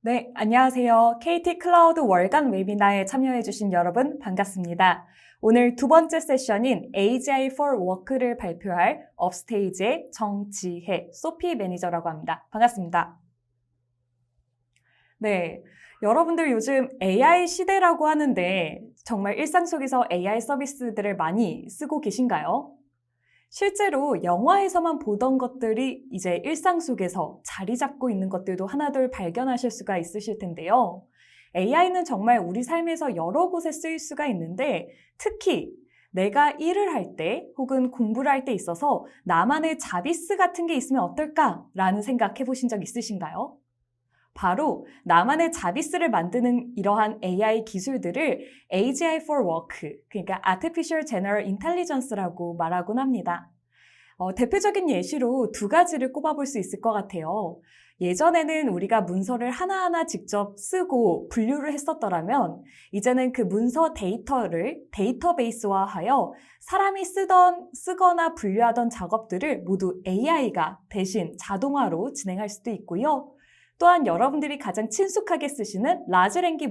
네, 안녕하세요. KT 클라우드 월간 웨비나에 참여해주신 여러분 반갑습니다. 오늘 두 번째 세션인 AGI for Work를 발표할 업스테이지의 정지혜, 소피 매니저라고 합니다. 반갑습니다. 네, 여러분들 요즘 AI 시대라고 하는데 정말 일상 속에서 AI 서비스들을 많이 쓰고 계신가요? 실제로 영화에서만 보던 것들이 이제 일상 속에서 자리 잡고 있는 것들도 하나둘 발견하실 수가 있으실 텐데요. AI는 정말 우리 삶에서 여러 곳에 쓰일 수가 있는데 특히 내가 일을 할 때 혹은 공부를 할 때 있어서 나만의 자비스 같은 게 있으면 어떨까라는 생각 해보신 적 있으신가요? 바로 나만의 자비스를 만드는 이러한 AI 기술들을 AGI for Work, 그러니까 Artificial General Intelligence라고 말하곤 합니다. 대표적인 예시로 두 가지를 꼽아볼 수 있을 것 같아요. 예전에는 우리가 문서를 하나하나 직접 쓰고 분류를 했었더라면 이제는 그 문서 데이터를 데이터베이스화하여 사람이 쓰거나 분류하던 작업들을 모두 AI가 대신 자동화로 진행할 수도 있고요. 또한 여러분들이 가장 친숙하게 쓰시는 라지 랭귀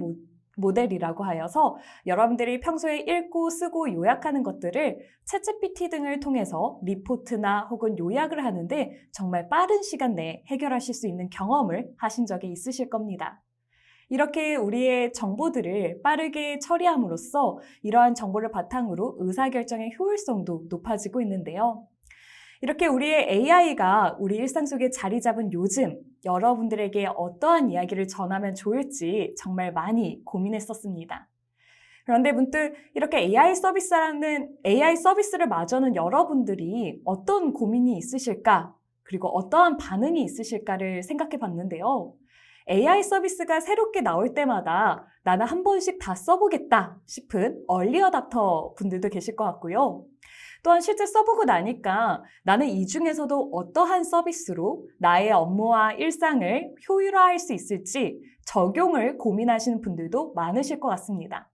모델이라고 하여서 여러분들이 평소에 읽고 쓰고 요약하는 것들을 챗GPT 등을 통해서 리포트나 혹은 요약을 하는데 정말 빠른 시간 내에 해결하실 수 있는 경험을 하신 적이 있으실 겁니다. 이렇게 우리의 정보들을 빠르게 처리함으로써 이러한 정보를 바탕으로 의사결정의 효율성도 높아지고 있는데요. 이렇게 우리의 AI가 우리 일상 속에 자리 잡은 요즘 여러분들에게 어떠한 이야기를 전하면 좋을지 정말 많이 고민했었습니다. 그런데 문득 이렇게 AI 서비스를 마주하는 여러분들이 어떤 고민이 있으실까? 그리고 어떠한 반응이 있으실까를 생각해 봤는데요. AI 서비스가 새롭게 나올 때마다 나는 한 번씩 다 써보겠다 싶은 얼리 어답터 분들도 계실 것 같고요. 또한 실제 써보고 나니까 나는 이 중에서도 어떠한 서비스로 나의 업무와 일상을 효율화할 수 있을지 적용을 고민하시는 분들도 많으실 것 같습니다.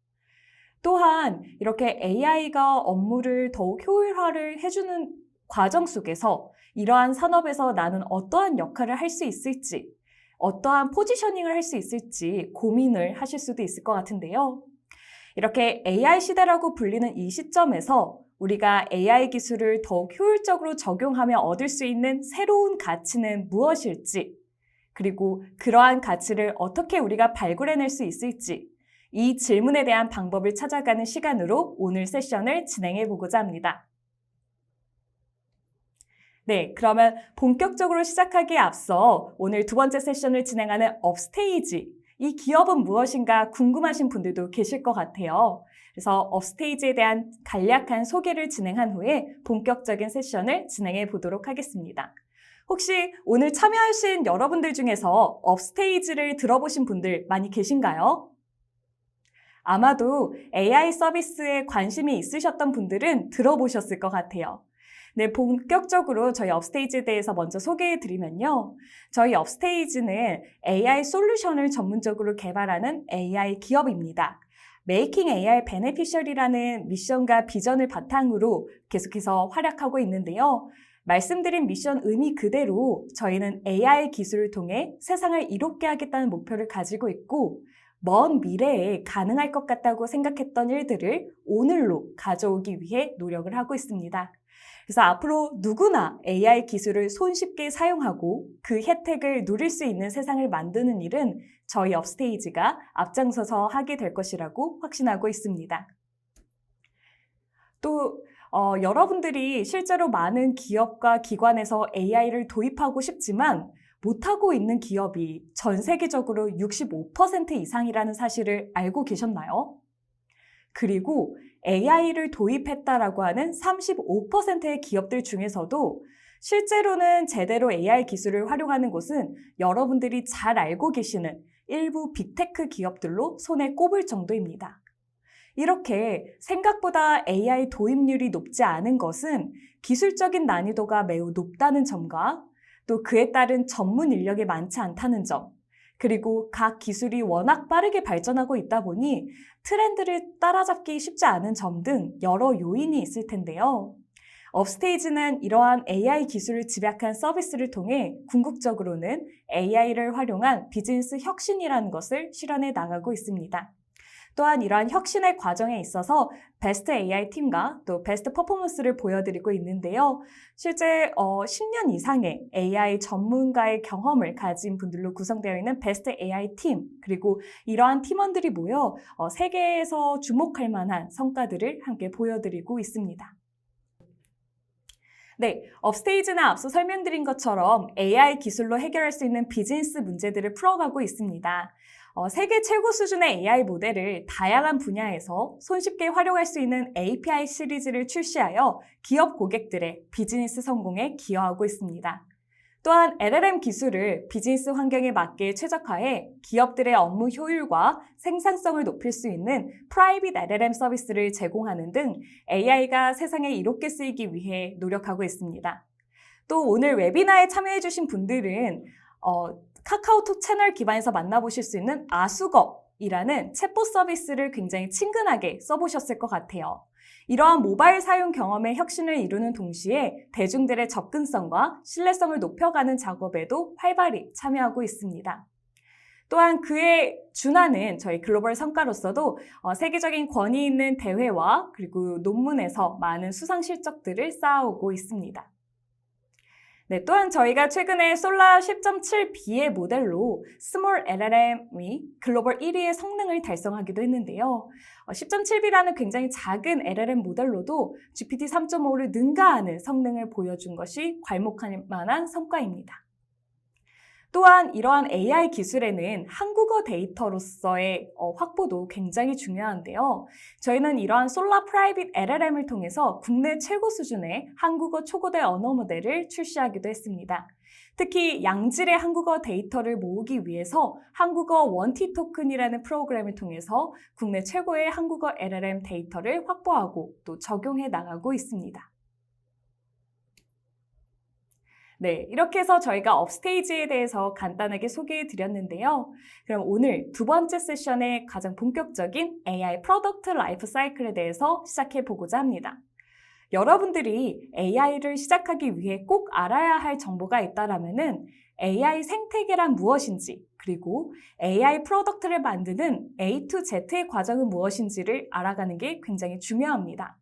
또한 이렇게 AI가 업무를 더욱 효율화를 해주는 과정 속에서 이러한 산업에서 나는 어떠한 역할을 할 수 있을지, 어떠한 포지셔닝을 할 수 있을지 고민을 하실 수도 있을 것 같은데요. 이렇게 AI 시대라고 불리는 이 시점에서 우리가 AI 기술을 더욱 효율적으로 적용하며 얻을 수 있는 새로운 가치는 무엇일지, 그리고 그러한 가치를 어떻게 우리가 발굴해낼 수 있을지, 이 질문에 대한 방법을 찾아가는 시간으로 오늘 세션을 진행해 보고자 합니다. 네, 그러면 본격적으로 시작하기에 앞서 오늘 두 번째 세션을 진행하는 업스테이지, 이 기업은 무엇인가 궁금하신 분들도 계실 것 같아요. 그래서 업스테이지에 대한 간략한 소개를 진행한 후에 본격적인 세션을 진행해 보도록 하겠습니다. 혹시 오늘 참여하신 여러분들 중에서 업스테이지를 들어보신 분들 많이 계신가요? 아마도 AI 서비스에 관심이 있으셨던 분들은 들어보셨을 것 같아요. 네, 본격적으로 저희 업스테이지에 대해서 먼저 소개해 드리면요. 저희 업스테이지는 AI 솔루션을 전문적으로 개발하는 AI 기업입니다. Making AI Beneficial이라는 미션과 비전을 바탕으로 계속해서 활약하고 있는데요. 말씀드린 미션 의미 그대로 저희는 AI 기술을 통해 세상을 이롭게 하겠다는 목표를 가지고 있고 먼 미래에 가능할 것 같다고 생각했던 일들을 오늘로 가져오기 위해 노력을 하고 있습니다. 그래서 앞으로 누구나 AI 기술을 손쉽게 사용하고 그 혜택을 누릴 수 있는 세상을 만드는 일은 저희 업스테이지가 앞장서서 하게 될 것이라고 확신하고 있습니다. 또 여러분들이 실제로 많은 기업과 기관에서 AI를 도입하고 싶지만 못하고 있는 기업이 전 세계적으로 65% 이상이라는 사실을 알고 계셨나요? 그리고 AI를 도입했다라고 하는 35%의 기업들 중에서도 실제로는 제대로 AI 기술을 활용하는 곳은 여러분들이 잘 알고 계시는 일부 빅테크 기업들로 손에 꼽을 정도입니다. 이렇게 생각보다 AI 도입률이 높지 않은 것은 기술적인 난이도가 매우 높다는 점과 또 그에 따른 전문 인력이 많지 않다는 점, 그리고 각 기술이 워낙 빠르게 발전하고 있다 보니 트렌드를 따라잡기 쉽지 않은 점 등 여러 요인이 있을 텐데요. 업스테이지는 이러한 AI 기술을 집약한 서비스를 통해 궁극적으로는 AI를 활용한 비즈니스 혁신이라는 것을 실현해 나가고 있습니다. 또한 이러한 혁신의 과정에 있어서 베스트 AI 팀과 또 베스트 퍼포먼스를 보여드리고 있는데요. 실제 10년 이상의 AI 전문가의 경험을 가진 분들로 구성되어 있는 베스트 AI 팀, 그리고 이러한 팀원들이 모여 세계에서 주목할 만한 성과들을 함께 보여드리고 있습니다. 네, 업스테이지는 앞서 설명드린 것처럼 AI 기술로 해결할 수 있는 비즈니스 문제들을 풀어가고 있습니다. 세계 최고 수준의 AI 모델을 다양한 분야에서 손쉽게 활용할 수 있는 API 시리즈를 출시하여 기업 고객들의 비즈니스 성공에 기여하고 있습니다. 또한 LLM 기술을 비즈니스 환경에 맞게 최적화해 기업들의 업무 효율과 생산성을 높일 수 있는 프라이빗 LLM 서비스를 제공하는 등 AI가 세상에 이롭게 쓰이기 위해 노력하고 있습니다. 또 오늘 웨비나에 참여해주신 분들은 카카오톡 채널 기반에서 만나보실 수 있는 아수거이라는 챗봇 서비스를 굉장히 친근하게 써보셨을 것 같아요. 이러한 모바일 사용 경험의 혁신을 이루는 동시에 대중들의 접근성과 신뢰성을 높여가는 작업에도 활발히 참여하고 있습니다. 또한 그에 준하는 저희 글로벌 성과로서도 세계적인 권위 있는 대회와 그리고 논문에서 많은 수상 실적들을 쌓아오고 있습니다. 네, 또한 저희가 최근에 솔라 10.7B의 모델로 스몰 LLM이 글로벌 1위의 성능을 달성하기도 했는데요. 10.7B라는 굉장히 작은 LLM 모델로도 GPT 3.5를 능가하는 성능을 보여준 것이 괄목할 만한 성과입니다. 또한 이러한 AI 기술에는 한국어 데이터로서의 확보도 굉장히 중요한데요. 저희는 이러한 솔라 프라이빗 LLM을 통해서 국내 최고 수준의 한국어 초고대 언어 모델을 출시하기도 했습니다. 특히 양질의 한국어 데이터를 모으기 위해서 한국어 원티 토큰이라는 프로그램을 통해서 국내 최고의 한국어 LLM 데이터를 확보하고 또 적용해 나가고 있습니다. 네, 이렇게 해서 저희가 업스테이지에 대해서 간단하게 소개해 드렸는데요. 그럼 오늘 두 번째 세션의 가장 본격적인 AI 프로덕트 라이프 사이클에 대해서 시작해 보고자 합니다. 여러분들이 AI를 시작하기 위해 꼭 알아야 할 정보가 있다라면은 AI 생태계란 무엇인지, 그리고 AI 프로덕트를 만드는 A to Z의 과정은 무엇인지를 알아가는 게 굉장히 중요합니다.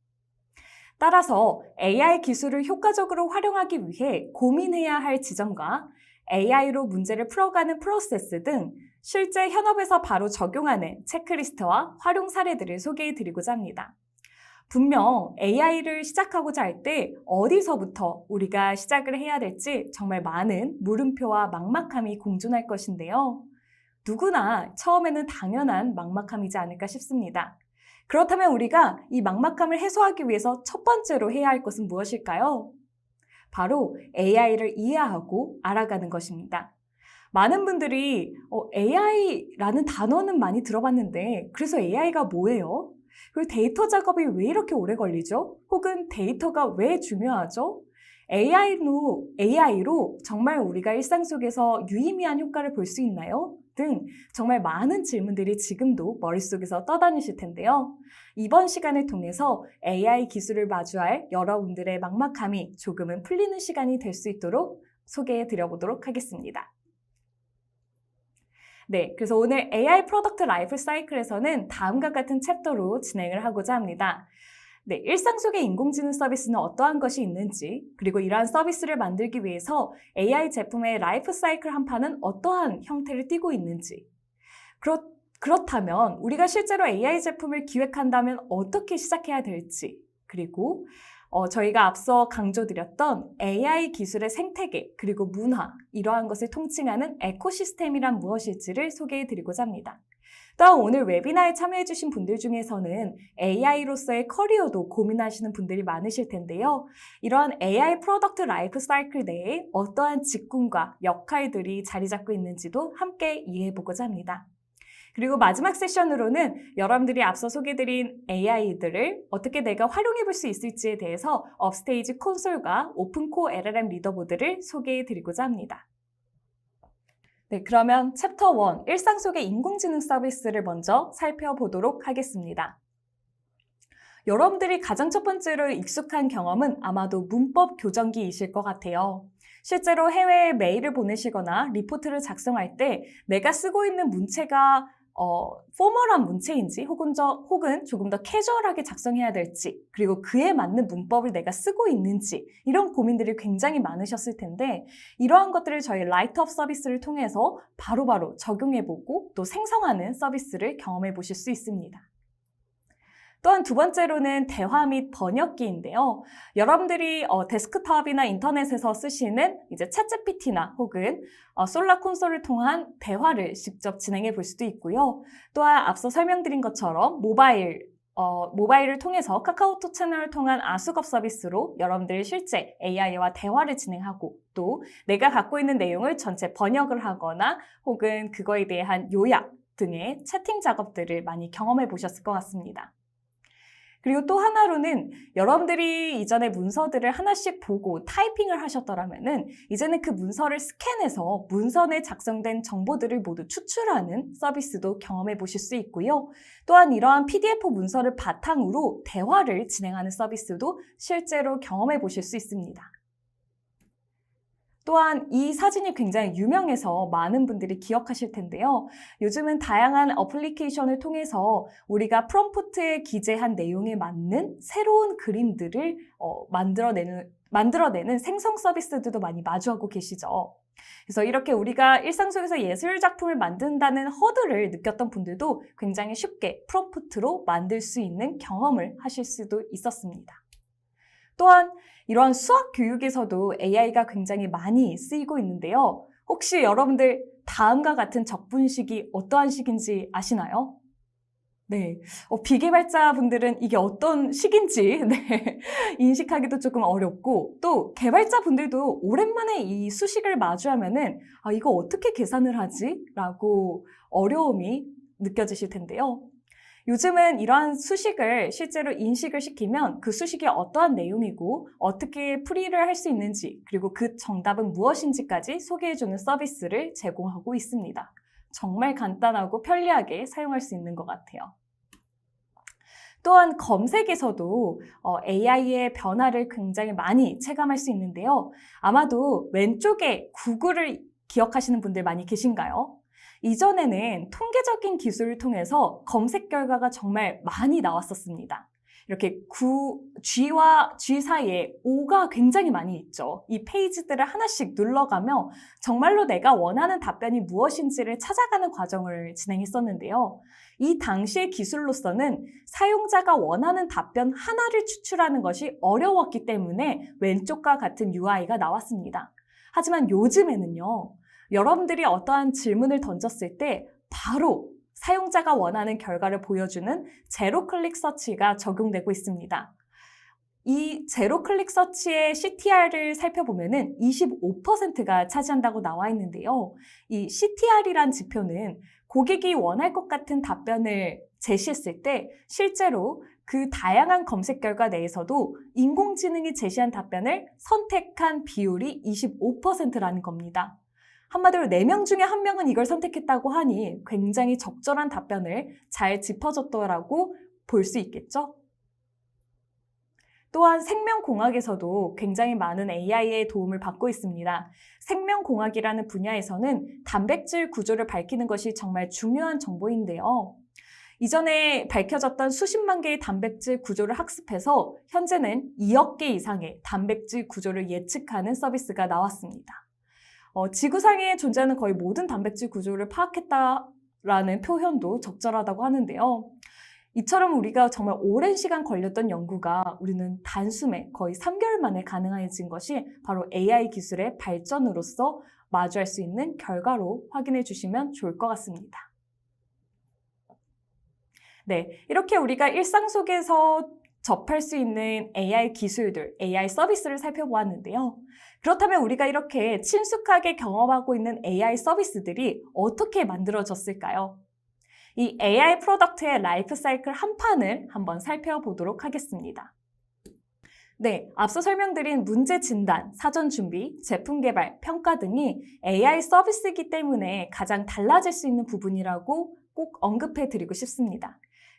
따라서 AI 기술을 효과적으로 활용하기 위해 고민해야 할 지점과 AI로 문제를 풀어가는 프로세스 등 실제 현업에서 바로 적용하는 체크리스트와 활용 사례들을 소개해드리고자 합니다. 분명 AI를 시작하고자 할 때 어디서부터 우리가 시작을 해야 될지 정말 많은 물음표와 막막함이 공존할 것인데요. 누구나 처음에는 당연한 막막함이지 않을까 싶습니다. 그렇다면 우리가 이 막막함을 해소하기 위해서 첫 번째로 해야 할 것은 무엇일까요? 바로 AI를 이해하고 알아가는 것입니다. 많은 분들이 AI라는 단어는 많이 들어봤는데 그래서 AI가 뭐예요? 그리고 데이터 작업이 왜 이렇게 오래 걸리죠? 혹은 데이터가 왜 중요하죠? AI로 정말 우리가 일상 속에서 유의미한 효과를 볼 수 있나요? 등 정말 많은 질문들이 지금도 머릿속에서 떠다니실 텐데요. 이번 시간을 통해서 AI 기술을 마주할 여러분들의 막막함이 조금은 풀리는 시간이 될 수 있도록 소개해 드려보도록 하겠습니다. 네, 그래서 오늘 AI 프로덕트 라이프 사이클에서는 다음과 같은 챕터로 진행을 하고자 합니다. 네, 일상 속의 인공지능 서비스는 어떠한 것이 있는지, 그리고 이러한 서비스를 만들기 위해서 AI 제품의 라이프 사이클 한판은 어떠한 형태를 띠고 있는지, 그렇다면 우리가 실제로 AI 제품을 기획한다면 어떻게 시작해야 될지, 그리고 저희가 앞서 강조드렸던 AI 기술의 생태계, 그리고 문화, 이러한 것을 통칭하는 에코시스템이란 무엇일지를 소개해드리고자 합니다. 또한 오늘 웨비나에 참여해주신 분들 중에서는 AI로서의 커리어도 고민하시는 분들이 많으실 텐데요. 이러한 AI 프로덕트 라이프 사이클 내에 어떠한 직군과 역할들이 자리 잡고 있는지도 함께 이해해보고자 합니다. 그리고 마지막 세션으로는 여러분들이 앞서 소개드린 AI들을 어떻게 내가 활용해볼 수 있을지에 대해서 업스테이지 콘솔과 오픈코 LLM 리더보드를 소개해드리고자 합니다. 네, 그러면 챕터 1, 일상 속의 인공지능 서비스를 먼저 살펴보도록 하겠습니다. 여러분들이 가장 첫 번째로 익숙한 경험은 아마도 문법 교정기이실 것 같아요. 실제로 해외에 메일을 보내시거나 리포트를 작성할 때 내가 쓰고 있는 문체가 포멀한 문체인지 혹은 조금 더 캐주얼하게 작성해야 될지, 그리고 그에 맞는 문법을 내가 쓰고 있는지, 이런 고민들이 굉장히 많으셨을 텐데, 이러한 것들을 저희 라이트업 서비스를 통해서 바로바로 적용해보고 또 생성하는 서비스를 경험해 보실 수 있습니다. 또한 두 번째로는 대화 및 번역기인데요. 여러분들이 데스크톱이나 인터넷에서 쓰시는 이제 챗GPT나 혹은 솔라 콘솔을 통한 대화를 직접 진행해 볼 수도 있고요. 또한 앞서 설명드린 것처럼 모바일을 통해서 카카오톡 채널을 통한 아수겁 서비스로 여러분들이 실제 AI와 대화를 진행하고 또 내가 갖고 있는 내용을 전체 번역을 하거나 혹은 그거에 대한 요약 등의 채팅 작업들을 많이 경험해 보셨을 것 같습니다. 그리고 또 하나로는 여러분들이 이전에 문서들을 하나씩 보고 타이핑을 하셨더라면은 이제는 그 문서를 스캔해서 문서에 작성된 정보들을 모두 추출하는 서비스도 경험해 보실 수 있고요. 또한 이러한 PDF 문서를 바탕으로 대화를 진행하는 서비스도 실제로 경험해 보실 수 있습니다. 또한 이 사진이 굉장히 유명해서 많은 분들이 기억하실 텐데요. 요즘은 다양한 어플리케이션을 통해서 우리가 프롬프트에 기재한 내용에 맞는 새로운 그림들을 만들어내는 생성 서비스들도 많이 마주하고 계시죠. 그래서 이렇게 우리가 일상 속에서 예술 작품을 만든다는 허들을 느꼈던 분들도 굉장히 쉽게 프롬프트로 만들 수 있는 경험을 하실 수도 있었습니다. 또한 이러한 수학 교육에서도 AI가 굉장히 많이 쓰이고 있는데요. 혹시 여러분들 다음과 같은 적분식이 어떠한 식인지 아시나요? 네, 비개발자분들은 이게 어떤 식인지 인식하기도 조금 어렵고 또 개발자분들도 오랜만에 이 수식을 마주하면은 이거 어떻게 계산을 하지? 라고 어려움이 느껴지실 텐데요. 요즘은 이러한 수식을 실제로 인식을 시키면 그 수식이 어떠한 내용이고 어떻게 풀이를 할 수 있는지 그리고 그 정답은 무엇인지까지 소개해주는 서비스를 제공하고 있습니다. 정말 간단하고 편리하게 사용할 수 있는 것 같아요. 또한 검색에서도 AI의 변화를 굉장히 많이 체감할 수 있는데요. 아마도 왼쪽에 구글을 기억하시는 분들 많이 계신가요? 이전에는 통계적인 기술을 통해서 검색 결과가 정말 많이 나왔었습니다. 이렇게 G와 G 사이에 O가 굉장히 많이 있죠. 이 페이지들을 하나씩 눌러가며 정말로 내가 원하는 답변이 무엇인지를 찾아가는 과정을 진행했었는데요. 이 당시의 기술로서는 사용자가 원하는 답변 하나를 추출하는 것이 어려웠기 때문에 왼쪽과 같은 UI가 나왔습니다. 하지만 요즘에는요. 여러분들이 어떠한 질문을 던졌을 때 바로 사용자가 원하는 결과를 보여주는 제로 클릭 서치가 적용되고 있습니다. 이 제로 클릭 서치의 CTR을 살펴보면은 25%가 차지한다고 나와 있는데요. 이 CTR이란 지표는 고객이 원할 것 같은 답변을 제시했을 때 실제로 그 다양한 검색 결과 내에서도 인공지능이 제시한 답변을 선택한 비율이 25%라는 겁니다. 한마디로 4명 중에 1명은 이걸 선택했다고 하니 굉장히 적절한 답변을 잘 짚어줬더라고 볼 수 있겠죠? 또한 생명공학에서도 굉장히 많은 AI의 도움을 받고 있습니다. 생명공학이라는 분야에서는 단백질 구조를 밝히는 것이 정말 중요한 정보인데요. 이전에 밝혀졌던 수십만 개의 단백질 구조를 학습해서 현재는 2억 개 이상의 단백질 구조를 예측하는 서비스가 나왔습니다. 지구상에 존재하는 거의 모든 단백질 구조를 파악했다라는 표현도 적절하다고 하는데요. 이처럼 우리가 정말 오랜 시간 걸렸던 연구가 우리는 단숨에 거의 3개월 만에 가능해진 것이 바로 AI 기술의 발전으로서 마주할 수 있는 결과로 확인해 주시면 좋을 것 같습니다. 네, 이렇게 우리가 일상 속에서 접할 수 있는 AI 기술들, AI 서비스를 살펴보았는데요. 그렇다면 우리가 이렇게 친숙하게 경험하고 있는 AI 서비스들이 어떻게 만들어졌을까요? 이 AI 프로덕트의 라이프 사이클 한 판을 한번 살펴보도록 하겠습니다. 네, 앞서 설명드린 문제 진단, 사전 준비, 제품 개발, 평가 등이 AI 서비스이기 때문에 가장 달라질 수 있는 부분이라고 꼭 언급해 드리고 싶습니다.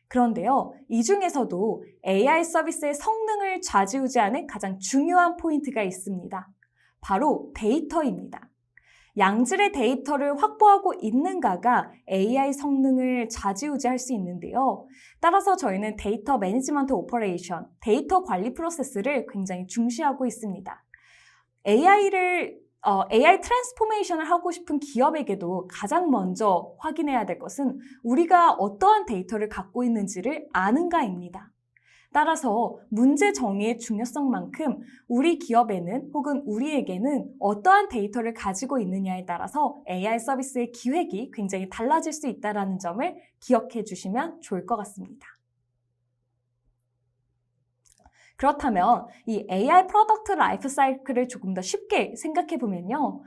그런데요, 이 중에서도 AI 서비스의 성능을 좌지우지하는 가장 중요한 포인트가 있습니다. 바로 데이터입니다. 양질의 데이터를 확보하고 있는가가 AI 성능을 좌지우지할 수 있는데요. 따라서 저희는 데이터 매니지먼트 오퍼레이션, 데이터 관리 프로세스를 굉장히 중시하고 있습니다. AI 트랜스포메이션을 하고 싶은 기업에게도 가장 먼저 확인해야 될 것은 우리가 어떠한 데이터를 갖고 있는지를 아는가입니다. 따라서 문제 정의의 중요성만큼 우리 기업에는 혹은 우리에게는 어떠한 데이터를 가지고 있느냐에 따라서 AI 서비스의 기획이 굉장히 달라질 수 있다는 점을 기억해 주시면 좋을 것 같습니다. 그렇다면 이 AI 프로덕트 라이프 사이클을 조금 더 쉽게 생각해 보면요.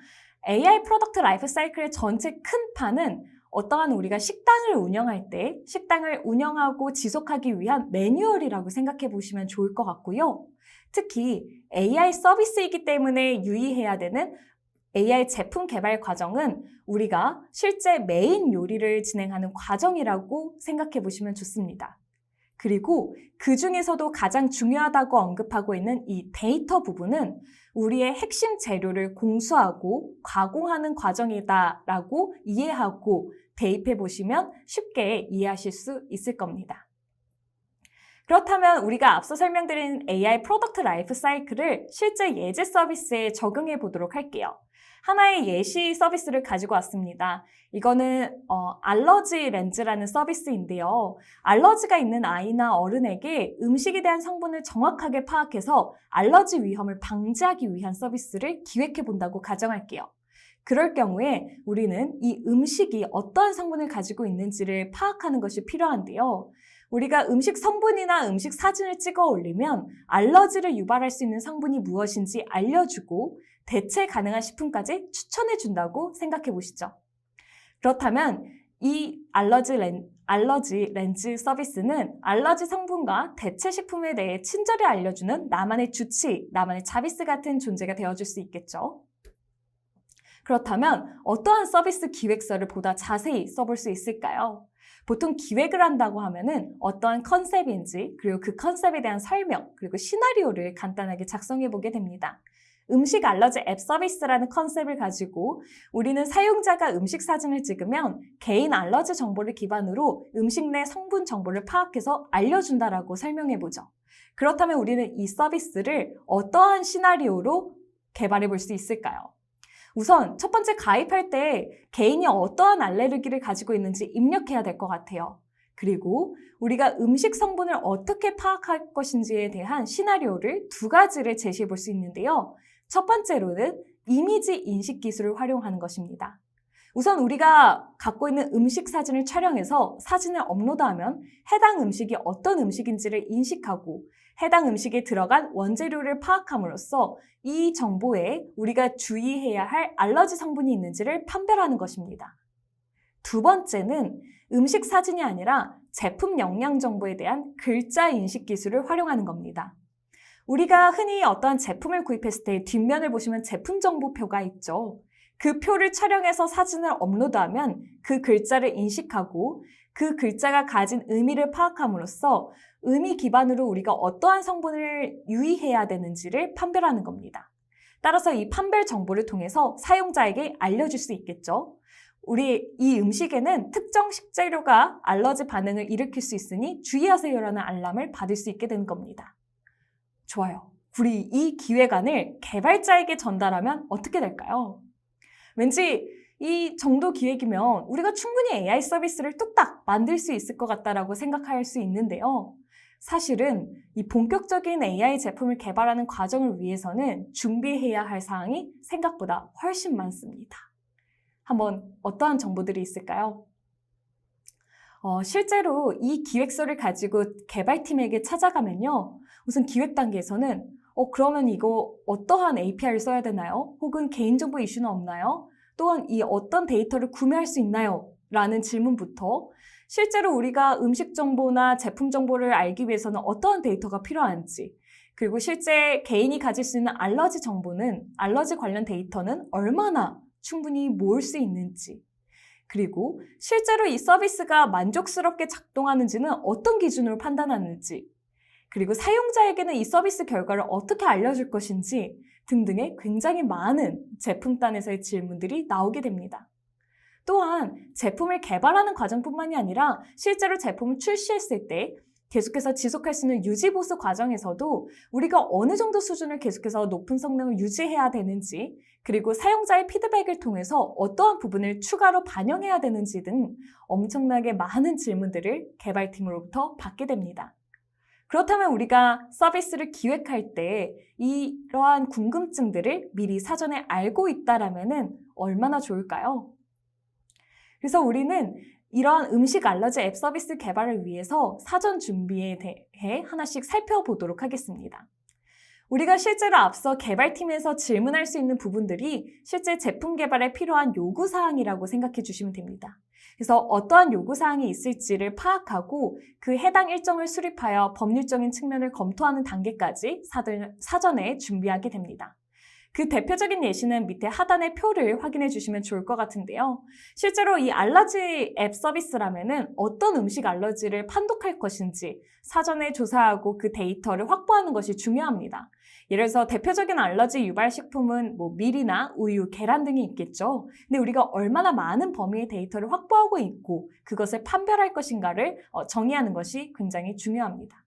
AI 프로덕트 라이프 사이클의 전체 큰 판은 어떠한 우리가 식당을 운영할 때 식당을 운영하고 지속하기 위한 매뉴얼이라고 생각해 보시면 좋을 것 같고요. 특히 AI 서비스이기 때문에 유의해야 되는 AI 제품 개발 과정은 우리가 실제 메인 요리를 진행하는 과정이라고 생각해 보시면 좋습니다. 그리고 그 중에서도 가장 중요하다고 언급하고 있는 이 데이터 부분은 우리의 핵심 재료를 공수하고 가공하는 과정이다라고 이해하고 대입해 보시면 쉽게 이해하실 수 있을 겁니다. 그렇다면 우리가 앞서 설명드린 AI 프로덕트 라이프 사이클을 실제 예제 서비스에 적용해 보도록 할게요. 하나의 예시 서비스를 가지고 왔습니다. 이거는 알러지 렌즈라는 서비스인데요. 알러지가 있는 아이나 어른에게 음식에 대한 성분을 정확하게 파악해서 알러지 위험을 방지하기 위한 서비스를 기획해 본다고 가정할게요. 그럴 경우에 우리는 이 음식이 어떠한 성분을 가지고 있는지를 파악하는 것이 필요한데요. 우리가 음식 성분이나 음식 사진을 찍어 올리면 알러지를 유발할 수 있는 성분이 무엇인지 알려주고 대체 가능한 식품까지 추천해 준다고 생각해 보시죠. 그렇다면 이 알러지 렌즈 서비스는 알러지 성분과 대체 식품에 대해 친절히 알려주는 나만의 주치, 나만의 자비스 같은 존재가 되어줄 수 있겠죠. 그렇다면 어떠한 서비스 기획서를 보다 자세히 써볼 수 있을까요? 보통 기획을 한다고 하면은 어떠한 컨셉인지, 그리고 그 컨셉에 대한 설명, 그리고 시나리오를 간단하게 작성해 보게 됩니다. 음식 알러지 앱 서비스라는 컨셉을 가지고 우리는 사용자가 음식 사진을 찍으면 개인 알러지 정보를 기반으로 음식 내 성분 정보를 파악해서 알려준다라고 설명해 보죠. 그렇다면 우리는 이 서비스를 어떠한 시나리오로 개발해 볼 수 있을까요? 우선 첫 번째 가입할 때 개인이 어떠한 알레르기를 가지고 있는지 입력해야 될 것 같아요. 그리고 우리가 음식 성분을 어떻게 파악할 것인지에 대한 시나리오를 두 가지를 제시해 볼 수 있는데요. 첫 번째로는 이미지 인식 기술을 활용하는 것입니다. 우선 우리가 갖고 있는 음식 사진을 촬영해서 사진을 업로드하면 해당 음식이 어떤 음식인지를 인식하고 해당 음식에 들어간 원재료를 파악함으로써 이 정보에 우리가 주의해야 할 알러지 성분이 있는지를 판별하는 것입니다. 두 번째는 음식 사진이 아니라 제품 영양 정보에 대한 글자 인식 기술을 활용하는 겁니다. 우리가 흔히 어떠한 제품을 구입했을 때 뒷면을 보시면 제품 정보표가 있죠. 그 표를 촬영해서 사진을 업로드하면 그 글자를 인식하고 그 글자가 가진 의미를 파악함으로써 의미 기반으로 우리가 어떠한 성분을 유의해야 되는지를 판별하는 겁니다. 따라서 이 판별 정보를 통해서 사용자에게 알려줄 수 있겠죠. 우리 이 음식에는 특정 식재료가 알러지 반응을 일으킬 수 있으니 주의하세요라는 알람을 받을 수 있게 되는 겁니다. 좋아요. 우리 이 기획안을 개발자에게 전달하면 어떻게 될까요? 왠지 이 정도 기획이면 우리가 충분히 AI 서비스를 뚝딱 만들 수 있을 것 같다라고 생각할 수 있는데요. 사실은 이 본격적인 AI 제품을 개발하는 과정을 위해서는 준비해야 할 사항이 생각보다 훨씬 많습니다. 한번 어떠한 정보들이 있을까요? 실제로 이 기획서를 가지고 개발팀에게 찾아가면요. 우선 기획 단계에서는 그러면 이거 어떠한 API를 써야 되나요? 혹은 개인정보 이슈는 없나요? 또한 이 어떤 데이터를 구매할 수 있나요? 라는 질문부터 실제로 우리가 음식 정보나 제품 정보를 알기 위해서는 어떠한 데이터가 필요한지, 그리고 실제 개인이 가질 수 있는 알러지 정보는, 알러지 관련 데이터는 얼마나 충분히 모을 수 있는지, 그리고 실제로 이 서비스가 만족스럽게 작동하는지는 어떤 기준으로 판단하는지, 그리고 사용자에게는 이 서비스 결과를 어떻게 알려줄 것인지 등등의 굉장히 많은 제품단에서의 질문들이 나오게 됩니다. 또한 제품을 개발하는 과정뿐만이 아니라 실제로 제품을 출시했을 때 계속해서 지속할 수 있는 유지 보수 과정에서도 우리가 어느 정도 수준을 계속해서 높은 성능을 유지해야 되는지, 그리고 사용자의 피드백을 통해서 어떠한 부분을 추가로 반영해야 되는지 등 엄청나게 많은 질문들을 개발팀으로부터 받게 됩니다. 그렇다면 우리가 서비스를 기획할 때 이러한 궁금증들을 미리 사전에 알고 있다라면은 얼마나 좋을까요? 그래서 우리는 이러한 음식 알러지 앱 서비스 개발을 위해서 사전 준비에 대해 하나씩 살펴보도록 하겠습니다. 우리가 실제로 앞서 개발팀에서 질문할 수 있는 부분들이 실제 제품 개발에 필요한 요구사항이라고 생각해 주시면 됩니다. 그래서 어떠한 요구사항이 있을지를 파악하고 그 해당 일정을 수립하여 법률적인 측면을 검토하는 단계까지 사전에 준비하게 됩니다. 그 대표적인 예시는 밑에 하단의 표를 확인해 주시면 좋을 것 같은데요. 실제로 이 알러지 앱 서비스라면은 어떤 음식 알러지를 판독할 것인지 사전에 조사하고 그 데이터를 확보하는 것이 중요합니다. 예를 들어서 대표적인 알러지 유발 식품은 밀이나 우유, 계란 등이 있겠죠. 근데 우리가 얼마나 많은 범위의 데이터를 확보하고 있고 그것을 판별할 것인가를 정의하는 것이 굉장히 중요합니다.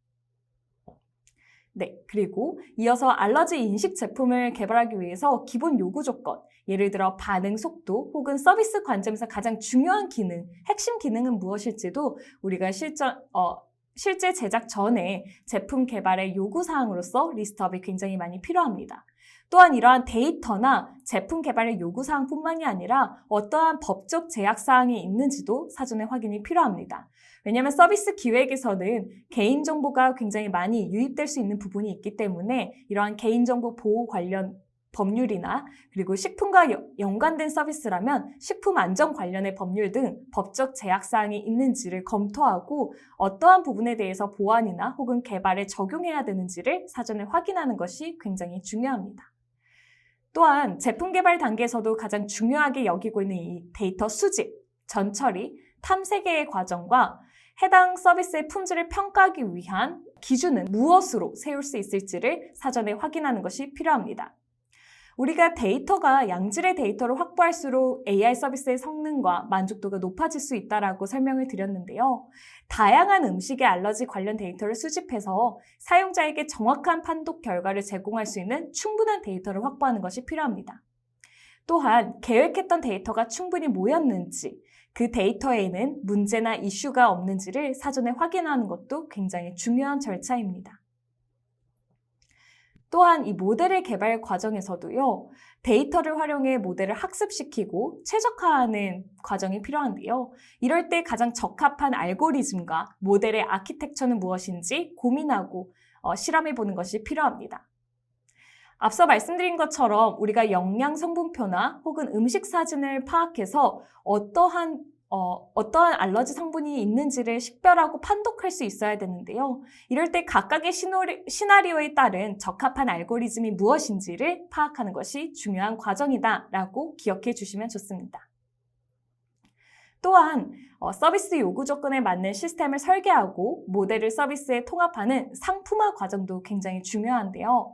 네, 그리고 이어서 알러지 인식 제품을 개발하기 위해서 기본 요구 조건, 예를 들어 반응 속도 혹은 서비스 관점에서 가장 중요한 기능, 핵심 기능은 무엇일지도 우리가 실제 제작 전에 제품 개발의 요구사항으로서 리스트업이 굉장히 많이 필요합니다. 또한 이러한 데이터나 제품 개발의 요구사항뿐만이 아니라 어떠한 법적 제약사항이 있는지도 사전에 확인이 필요합니다. 왜냐하면 서비스 기획에서는 개인정보가 굉장히 많이 유입될 수 있는 부분이 있기 때문에 이러한 개인정보 보호 관련 법률이나 그리고 식품과 연관된 서비스라면 식품 안전 관련의 법률 등 법적 제약사항이 있는지를 검토하고 어떠한 부분에 대해서 보완이나 혹은 개발에 적용해야 되는지를 사전에 확인하는 것이 굉장히 중요합니다. 또한 제품 개발 단계에서도 가장 중요하게 여기고 있는 이 데이터 수집, 전처리, 탐색의 과정과 해당 서비스의 품질을 평가하기 위한 기준은 무엇으로 세울 수 있을지를 사전에 확인하는 것이 필요합니다. 우리가 데이터가 양질의 데이터를 확보할수록 AI 서비스의 성능과 만족도가 높아질 수 있다라고 설명을 드렸는데요. 다양한 음식의 알러지 관련 데이터를 수집해서 사용자에게 정확한 판독 결과를 제공할 수 있는 충분한 데이터를 확보하는 것이 필요합니다. 또한 계획했던 데이터가 충분히 모였는지, 그 데이터에는 문제나 이슈가 없는지를 사전에 확인하는 것도 굉장히 중요한 절차입니다. 또한 이 모델의 개발 과정에서도요, 데이터를 활용해 모델을 학습시키고 최적화하는 과정이 필요한데요. 이럴 때 가장 적합한 알고리즘과 모델의 아키텍처는 무엇인지 고민하고 실험해보는 것이 필요합니다. 앞서 말씀드린 것처럼 우리가 영양 성분표나 혹은 음식 사진을 파악해서 어떠한 알러지 성분이 있는지를 식별하고 판독할 수 있어야 되는데요. 이럴 때 각각의 시나리오에 따른 적합한 알고리즘이 무엇인지를 파악하는 것이 중요한 과정이다라고 기억해 주시면 좋습니다. 또한 서비스 요구 조건에 맞는 시스템을 설계하고 모델을 서비스에 통합하는 상품화 과정도 굉장히 중요한데요.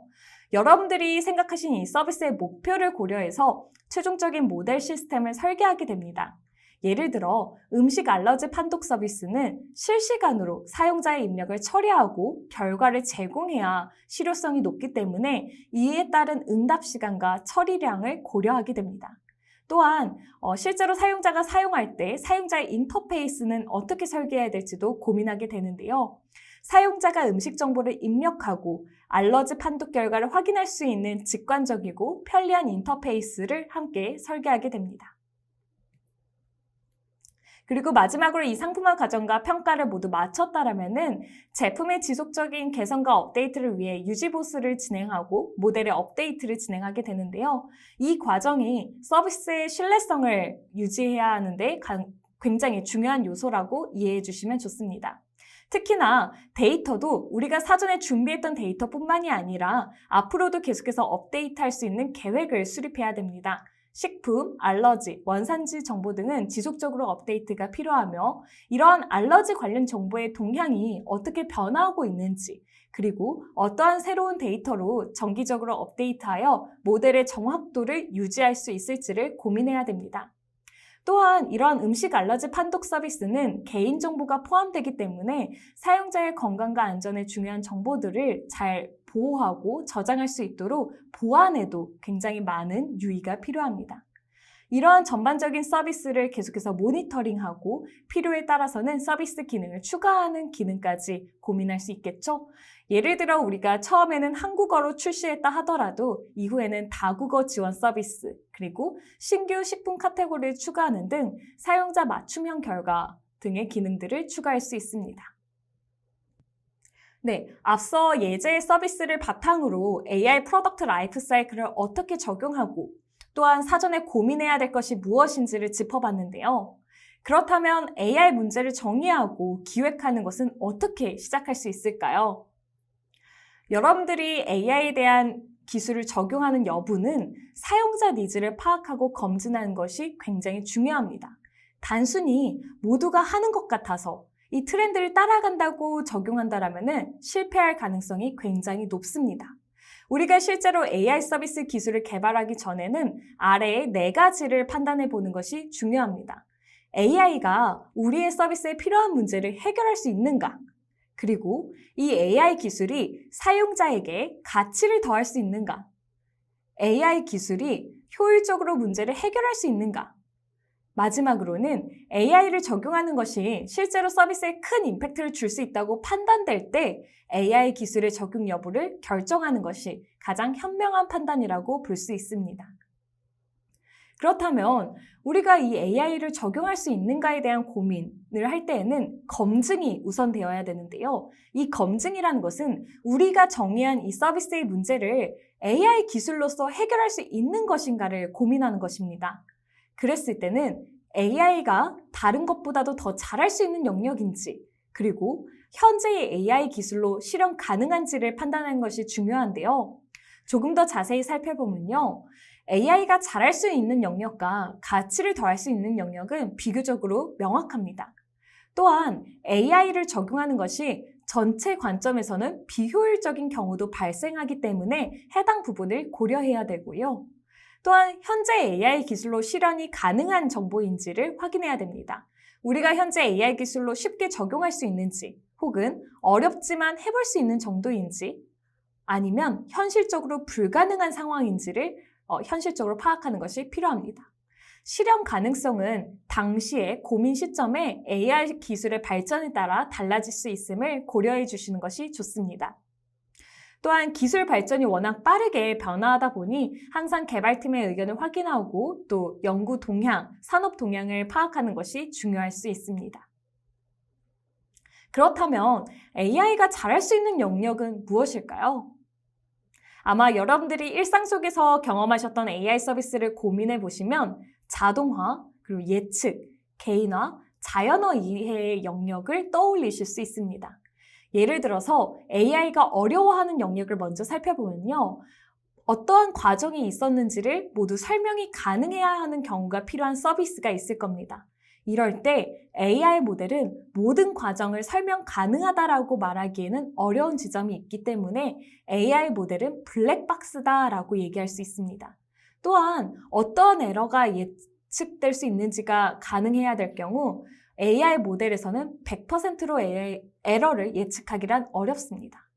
여러분들이 생각하신 이 서비스의 목표를 고려해서 최종적인 모델 시스템을 설계하게 됩니다. 예를 들어 음식 알러지 판독 서비스는 실시간으로 사용자의 입력을 처리하고 결과를 제공해야 실효성이 높기 때문에 이에 따른 응답 시간과 처리량을 고려하게 됩니다. 또한 실제로 사용자가 사용할 때 사용자의 인터페이스는 어떻게 설계해야 될지도 고민하게 되는데요. 사용자가 음식 정보를 입력하고 알러지 판독 결과를 확인할 수 있는 직관적이고 편리한 인터페이스를 함께 설계하게 됩니다. 그리고 마지막으로 이 상품화 과정과 평가를 모두 마쳤다라면은 제품의 지속적인 개선과 업데이트를 위해 유지 보수를 진행하고 모델의 업데이트를 진행하게 되는데요. 이 과정이 서비스의 신뢰성을 유지해야 하는데 굉장히 중요한 요소라고 이해해 주시면 좋습니다. 특히나 데이터도 우리가 사전에 준비했던 데이터뿐만이 아니라 앞으로도 계속해서 업데이트할 수 있는 계획을 수립해야 됩니다. 식품, 알러지, 원산지 정보 등은 지속적으로 업데이트가 필요하며 이러한 알러지 관련 정보의 동향이 어떻게 변화하고 있는지 그리고 어떠한 새로운 데이터로 정기적으로 업데이트하여 모델의 정확도를 유지할 수 있을지를 고민해야 됩니다. 또한 이러한 음식 알러지 판독 서비스는 개인정보가 포함되기 때문에 사용자의 건강과 안전에 중요한 정보들을 잘 보호하고 저장할 수 있도록 보안에도 굉장히 많은 유의가 필요합니다. 이러한 전반적인 서비스를 계속해서 모니터링하고 필요에 따라서는 서비스 기능을 추가하는 기능까지 고민할 수 있겠죠? 예를 들어 우리가 처음에는 한국어로 출시했다 하더라도 이후에는 다국어 지원 서비스, 그리고 신규 식품 카테고리를 추가하는 등 사용자 맞춤형 결과 등의 기능들을 추가할 수 있습니다. 네, 앞서 예제 서비스를 바탕으로 AI 프로덕트 라이프 사이클을 어떻게 적용하고 또한 사전에 고민해야 될 것이 무엇인지를 짚어봤는데요. 그렇다면 AI 문제를 정의하고 기획하는 것은 어떻게 시작할 수 있을까요? 여러분들이 AI에 대한 기술을 적용하는 여부는 사용자 니즈를 파악하고 검증하는 것이 굉장히 중요합니다. 단순히 모두가 하는 것 같아서 이 트렌드를 따라간다고 적용한다면 실패할 가능성이 굉장히 높습니다. 우리가 실제로 AI 서비스 기술을 개발하기 전에는 아래의 4가지를 판단해 보는 것이 중요합니다. AI가 우리의 서비스에 필요한 문제를 해결할 수 있는가? 그리고 이 AI 기술이 사용자에게 가치를 더할 수 있는가? AI 기술이 효율적으로 문제를 해결할 수 있는가? 마지막으로는 AI를 적용하는 것이 실제로 서비스에 큰 임팩트를 줄 수 있다고 판단될 때 AI 기술의 적용 여부를 결정하는 것이 가장 현명한 판단이라고 볼 수 있습니다. 그렇다면 우리가 이 AI를 적용할 수 있는가에 대한 고민을 할 때에는 검증이 우선되어야 되는데요. 이 검증이라는 것은 우리가 정의한 이 서비스의 문제를 AI 기술로서 해결할 수 있는 것인가를 고민하는 것입니다. 그랬을 때는 AI가 다른 것보다도 더 잘할 수 있는 영역인지, 그리고 현재의 AI 기술로 실현 가능한지를 판단하는 것이 중요한데요. 조금 더 자세히 살펴보면요. AI가 잘할 수 있는 영역과 가치를 더할 수 있는 영역은 비교적으로 명확합니다. 또한 AI를 적용하는 것이 전체 관점에서는 비효율적인 경우도 발생하기 때문에 해당 부분을 고려해야 되고요. 또한 현재 AI 기술로 실현이 가능한 정보인지를 확인해야 됩니다. 우리가 현재 AI 기술로 쉽게 적용할 수 있는지, 혹은 어렵지만 해볼 수 있는 정도인지, 아니면 현실적으로 불가능한 상황인지를 현실적으로 파악하는 것이 필요합니다. 실현 가능성은 당시의 고민 시점에 AI 기술의 발전에 따라 달라질 수 있음을 고려해 주시는 것이 좋습니다. 또한 기술 발전이 워낙 빠르게 변화하다 보니 항상 개발팀의 의견을 확인하고 또 연구 동향, 산업 동향을 파악하는 것이 중요할 수 있습니다. 그렇다면 AI가 잘할 수 있는 영역은 무엇일까요? 아마 여러분들이 일상 속에서 경험하셨던 AI 서비스를 고민해 보시면 자동화, 그리고 예측, 개인화, 자연어 이해의 영역을 떠올리실 수 있습니다. 예를 들어서 AI가 어려워하는 영역을 먼저 살펴보면요. 어떠한 과정이 있었는지를 모두 설명이 가능해야 하는 경우가 필요한 서비스가 있을 겁니다. 이럴 때 AI 모델은 모든 과정을 설명 가능하다라고 말하기에는 어려운 지점이 있기 때문에 AI 모델은 블랙박스다라고 얘기할 수 있습니다. 또한 어떠한 에러가 예측될 수 있는지가 가능해야 될 경우 AI 모델에서는 100%로 에러를 예측하기란 어렵습니다.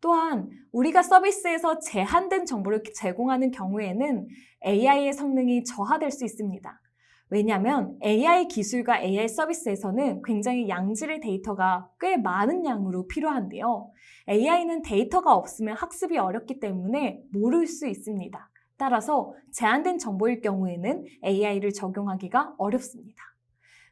또한 우리가 서비스에서 제한된 정보를 제공하는 경우에는 AI의 성능이 저하될 수 있습니다. 왜냐하면 AI 기술과 AI 서비스에서는 굉장히 양질의 데이터가 꽤 많은 양으로 필요한데요. AI는 데이터가 없으면 학습이 어렵기 때문에 모를 수 있습니다. 따라서 제한된 정보일 경우에는 AI를 적용하기가 어렵습니다.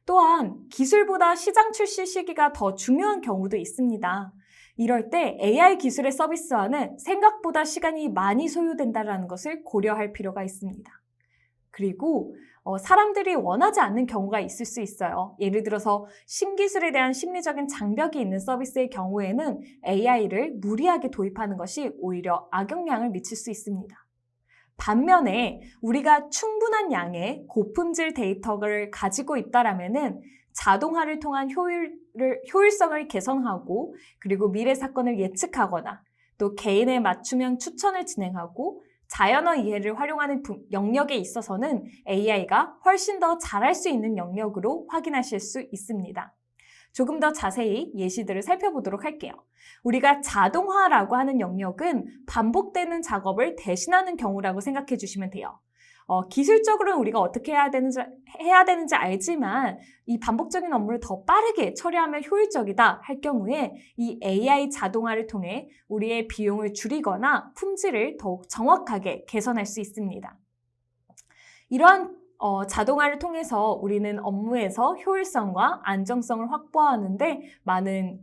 또한 기술보다 시장 출시 시기가 더 중요한 경우도 있습니다. 이럴 때 AI 기술의 서비스화는 생각보다 시간이 많이 소요된다는 것을 고려할 필요가 있습니다. 그리고 사람들이 원하지 않는 경우가 있을 수 있어요. 예를 들어서 신기술에 대한 심리적인 장벽이 있는 서비스의 경우에는 AI를 무리하게 도입하는 것이 오히려 악영향을 미칠 수 있습니다. 반면에 우리가 충분한 양의 고품질 데이터를 가지고 있다라면은 자동화를 통한 효율성을 개선하고 그리고 미래 사건을 예측하거나 또 개인의 맞춤형 추천을 진행하고 자연어 이해를 활용하는 영역에 있어서는 AI가 훨씬 더 잘할 수 있는 영역으로 확인하실 수 있습니다. 조금 더 자세히 예시들을 살펴보도록 할게요. 우리가 자동화라고 하는 영역은 반복되는 작업을 대신하는 경우라고 생각해 주시면 돼요. 기술적으로는 우리가 어떻게 해야 되는지 알지만 이 반복적인 업무를 더 빠르게 처리하면 효율적이다 할 경우에 이 AI 자동화를 통해 우리의 비용을 줄이거나 품질을 더욱 정확하게 개선할 수 있습니다. 이러한 자동화를 통해서 우리는 업무에서 효율성과 안정성을 확보하는데 많은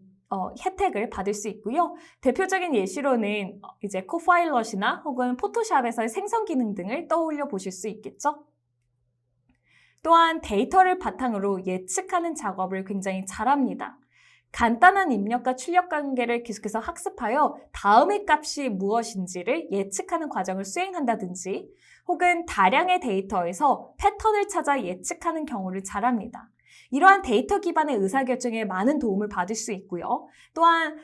혜택을 받을 수 있고요. 대표적인 예시로는 이제 코파일럿이나 혹은 포토샵에서의 생성 기능 등을 떠올려 보실 수 있겠죠. 또한 데이터를 바탕으로 예측하는 작업을 굉장히 잘합니다. 간단한 입력과 출력 관계를 계속해서 학습하여 다음의 값이 무엇인지를 예측하는 과정을 수행한다든지 혹은 다량의 데이터에서 패턴을 찾아 예측하는 경우를 잘합니다. 이러한 데이터 기반의 의사결정에 많은 도움을 받을 수 있고요. 또한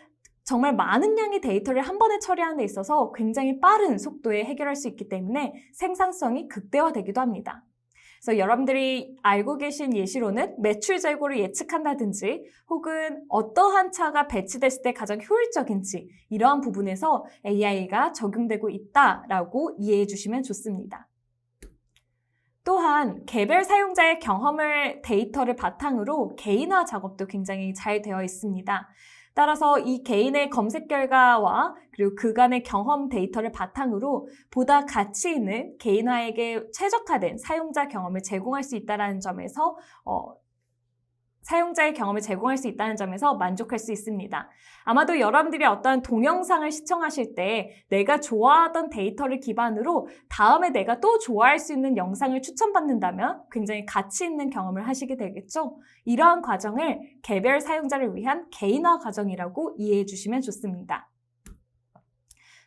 정말 많은 양의 데이터를 한 번에 처리하는 데 있어서 굉장히 빠른 속도에 해결할 수 있기 때문에 생산성이 극대화되기도 합니다. 그래서 여러분들이 알고 계신 예시로는 매출 재고를 예측한다든지 혹은 어떠한 차가 배치됐을 때 가장 효율적인지 이러한 부분에서 AI가 적용되고 있다라고 이해해 주시면 좋습니다. 또한 개별 사용자의 데이터를 바탕으로 개인화 작업도 굉장히 잘 되어 있습니다. 따라서 이 개인의 검색 결과와 그리고 그간의 경험 데이터를 바탕으로 보다 가치 있는 개인화에게 최적화된 사용자 경험을 제공할 수 있다는 점에서 사용자의 경험을 제공할 수 있다는 점에서 만족할 수 있습니다. 아마도 여러분들이 어떠한 동영상을 시청하실 때 내가 좋아하던 데이터를 기반으로 다음에 내가 또 좋아할 수 있는 영상을 추천받는다면 굉장히 가치 있는 경험을 하시게 되겠죠? 이러한 과정을 개별 사용자를 위한 개인화 과정이라고 이해해 주시면 좋습니다.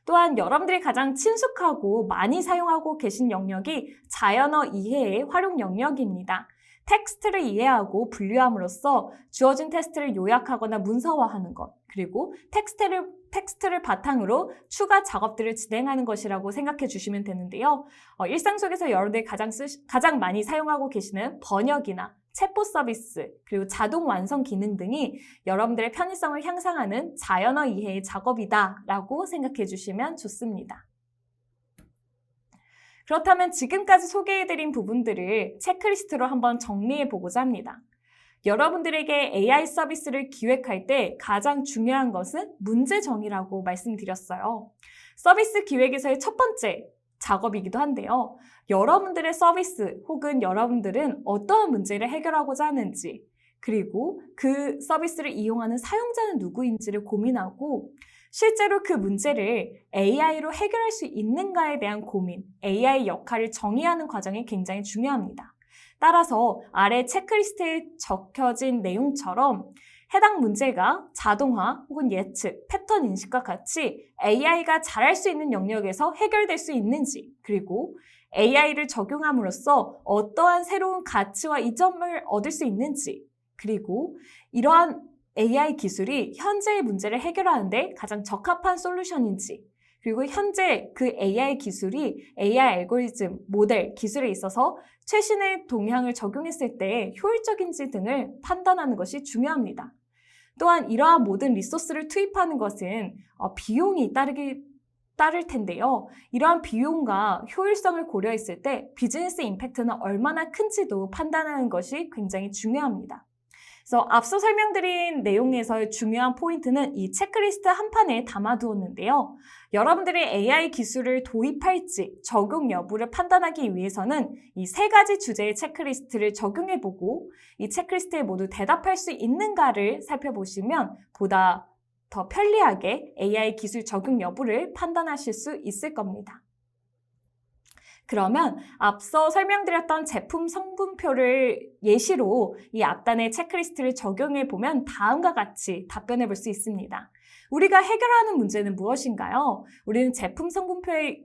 또한 여러분들이 가장 친숙하고 많이 사용하고 계신 영역이 자연어 이해의 활용 영역입니다. 텍스트를 이해하고 분류함으로써 주어진 텍스트를 요약하거나 문서화하는 것, 그리고 텍스트를 바탕으로 추가 작업들을 진행하는 것이라고 생각해 주시면 되는데요. 일상 속에서 여러분들이 가장 많이 사용하고 계시는 번역이나 챗봇 서비스, 그리고 자동 완성 기능 등이 여러분들의 편의성을 향상하는 자연어 이해의 작업이다라고 생각해 주시면 좋습니다. 그렇다면 지금까지 소개해드린 부분들을 체크리스트로 한번 정리해보고자 합니다. 여러분들에게 AI 서비스를 기획할 때 가장 중요한 것은 문제 정의라고 말씀드렸어요. 서비스 기획에서의 첫 번째 작업이기도 한데요. 여러분들의 서비스 혹은 여러분들은 어떠한 문제를 해결하고자 하는지 그리고 그 서비스를 이용하는 사용자는 누구인지를 고민하고 실제로 그 문제를 AI로 해결할 수 있는가에 대한 고민, AI 역할을 정의하는 과정이 굉장히 중요합니다. 따라서 아래 체크리스트에 적혀진 내용처럼 해당 문제가 자동화 혹은 예측, 패턴 인식과 같이 AI가 잘할 수 있는 영역에서 해결될 수 있는지, 그리고 AI를 적용함으로써 어떠한 새로운 가치와 이점을 얻을 수 있는지, 그리고 이러한 AI 기술이 현재의 문제를 해결하는데 가장 적합한 솔루션인지, 그리고 현재 그 AI 기술이 AI 알고리즘, 모델, 기술에 있어서 최신의 동향을 적용했을 때 효율적인지 등을 판단하는 것이 중요합니다. 또한 이러한 모든 리소스를 투입하는 것은 비용이 따를 텐데요. 이러한 비용과 효율성을 고려했을 때 비즈니스 임팩트는 얼마나 큰지도 판단하는 것이 굉장히 중요합니다. 그래서 앞서 설명드린 내용에서의 중요한 포인트는 이 체크리스트 한 판에 담아두었는데요. 여러분들이 AI 기술을 도입할지 적용 여부를 판단하기 위해서는 이 세 가지 주제의 체크리스트를 적용해보고 이 체크리스트에 모두 대답할 수 있는가를 살펴보시면 보다 더 편리하게 AI 기술 적용 여부를 판단하실 수 있을 겁니다. 그러면 앞서 설명드렸던 제품 성분표를 예시로 이 앞단의 체크리스트를 적용해 보면 다음과 같이 답변해 볼 수 있습니다. 우리가 해결하는 문제는 무엇인가요? 우리는 제품 성분표에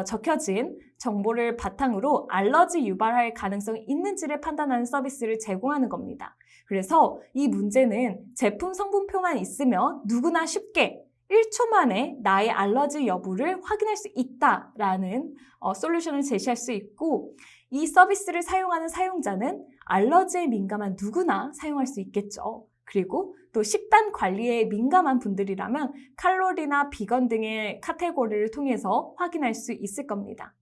적혀진 정보를 바탕으로 알러지 유발할 가능성이 있는지를 판단하는 서비스를 제공하는 겁니다. 그래서 이 문제는 제품 성분표만 있으면 누구나 쉽게 1초 만에 나의 알러지 여부를 확인할 수 있다라는 솔루션을 제시할 수 있고, 이 서비스를 사용하는 사용자는 알러지에 민감한 누구나 사용할 수 있겠죠. 그리고 또 식단 관리에 민감한 분들이라면 칼로리나 비건 등의 카테고리를 통해서 확인할 수 있을 겁니다.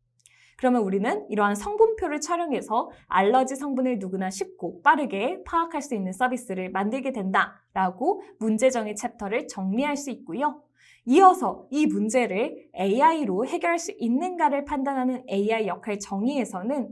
그러면 우리는 이러한 성분표를 촬영해서 알러지 성분을 누구나 쉽고 빠르게 파악할 수 있는 서비스를 만들게 된다라고 문제정의 챕터를 정리할 수 있고요. 이어서 이 문제를 AI로 해결할 수 있는가를 판단하는 AI 역할 정의에서는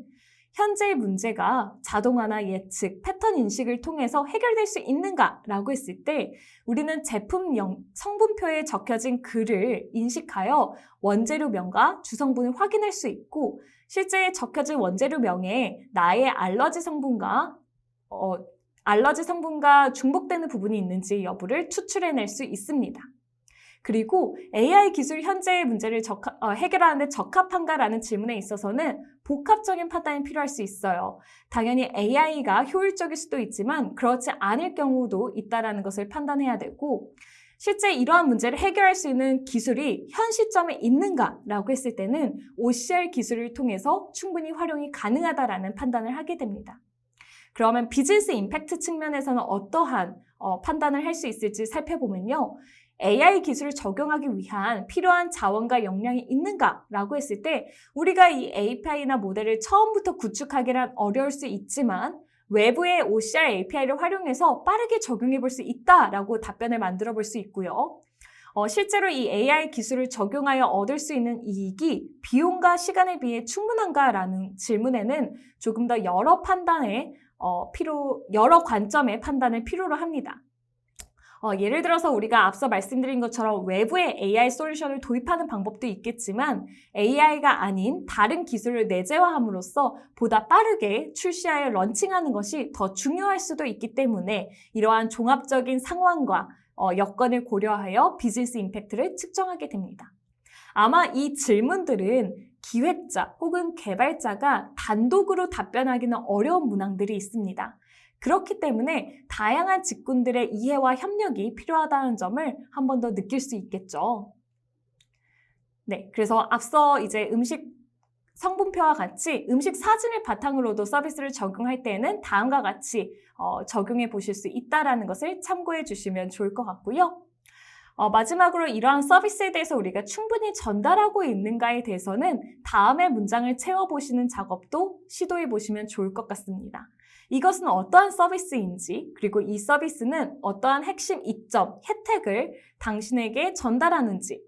현재의 문제가 자동화나 예측, 패턴 인식을 통해서 해결될 수 있는가라고 했을 때 우리는 제품 성분표에 적혀진 글을 인식하여 원재료명과 주성분을 확인할 수 있고, 실제 적혀진 원재료명에 나의 알러지 성분과 중복되는 부분이 있는지 여부를 추출해낼 수 있습니다. 그리고 AI 기술 현재의 문제를 해결하는 데 적합한가라는 질문에 있어서는 복합적인 판단이 필요할 수 있어요. 당연히 AI가 효율적일 수도 있지만 그렇지 않을 경우도 있다는 것을 판단해야 되고, 실제 이러한 문제를 해결할 수 있는 기술이 현 시점에 있는가라고 했을 때는 OCR 기술을 통해서 충분히 활용이 가능하다라는 판단을 하게 됩니다. 그러면 비즈니스 임팩트 측면에서는 어떠한 판단을 할 수 있을지 살펴보면요. AI 기술을 적용하기 위한 필요한 자원과 역량이 있는가라고 했을 때 우리가 이 API나 모델을 처음부터 구축하기란 어려울 수 있지만 외부의 OCR API를 활용해서 빠르게 적용해 볼 수 있다라고 답변을 만들어 볼 수 있고요. 실제로 이 AI 기술을 적용하여 얻을 수 있는 이익이 비용과 시간에 비해 충분한가라는 질문에는 조금 더 여러 관점의 판단을 필요로 합니다. 예를 들어서 우리가 앞서 말씀드린 것처럼 외부의 AI 솔루션을 도입하는 방법도 있겠지만 AI가 아닌 다른 기술을 내재화함으로써 보다 빠르게 출시하여 런칭하는 것이 더 중요할 수도 있기 때문에 이러한 종합적인 상황과 여건을 고려하여 비즈니스 임팩트를 측정하게 됩니다. 아마 이 질문들은 기획자 혹은 개발자가 단독으로 답변하기는 어려운 문항들이 있습니다. 그렇기 때문에 다양한 직군들의 이해와 협력이 필요하다는 점을 한 번 더 느낄 수 있겠죠. 네, 그래서 앞서 이제 음식 성분표와 같이 음식 사진을 바탕으로도 서비스를 적용할 때에는 다음과 같이 적용해 보실 수 있다는 것을 참고해 주시면 좋을 것 같고요. 마지막으로 이러한 서비스에 대해서 우리가 충분히 전달하고 있는가에 대해서는 다음의 문장을 채워보시는 작업도 시도해 보시면 좋을 것 같습니다. 이것은 어떠한 서비스인지, 그리고 이 서비스는 어떠한 핵심 이점, 혜택을 당신에게 전달하는지,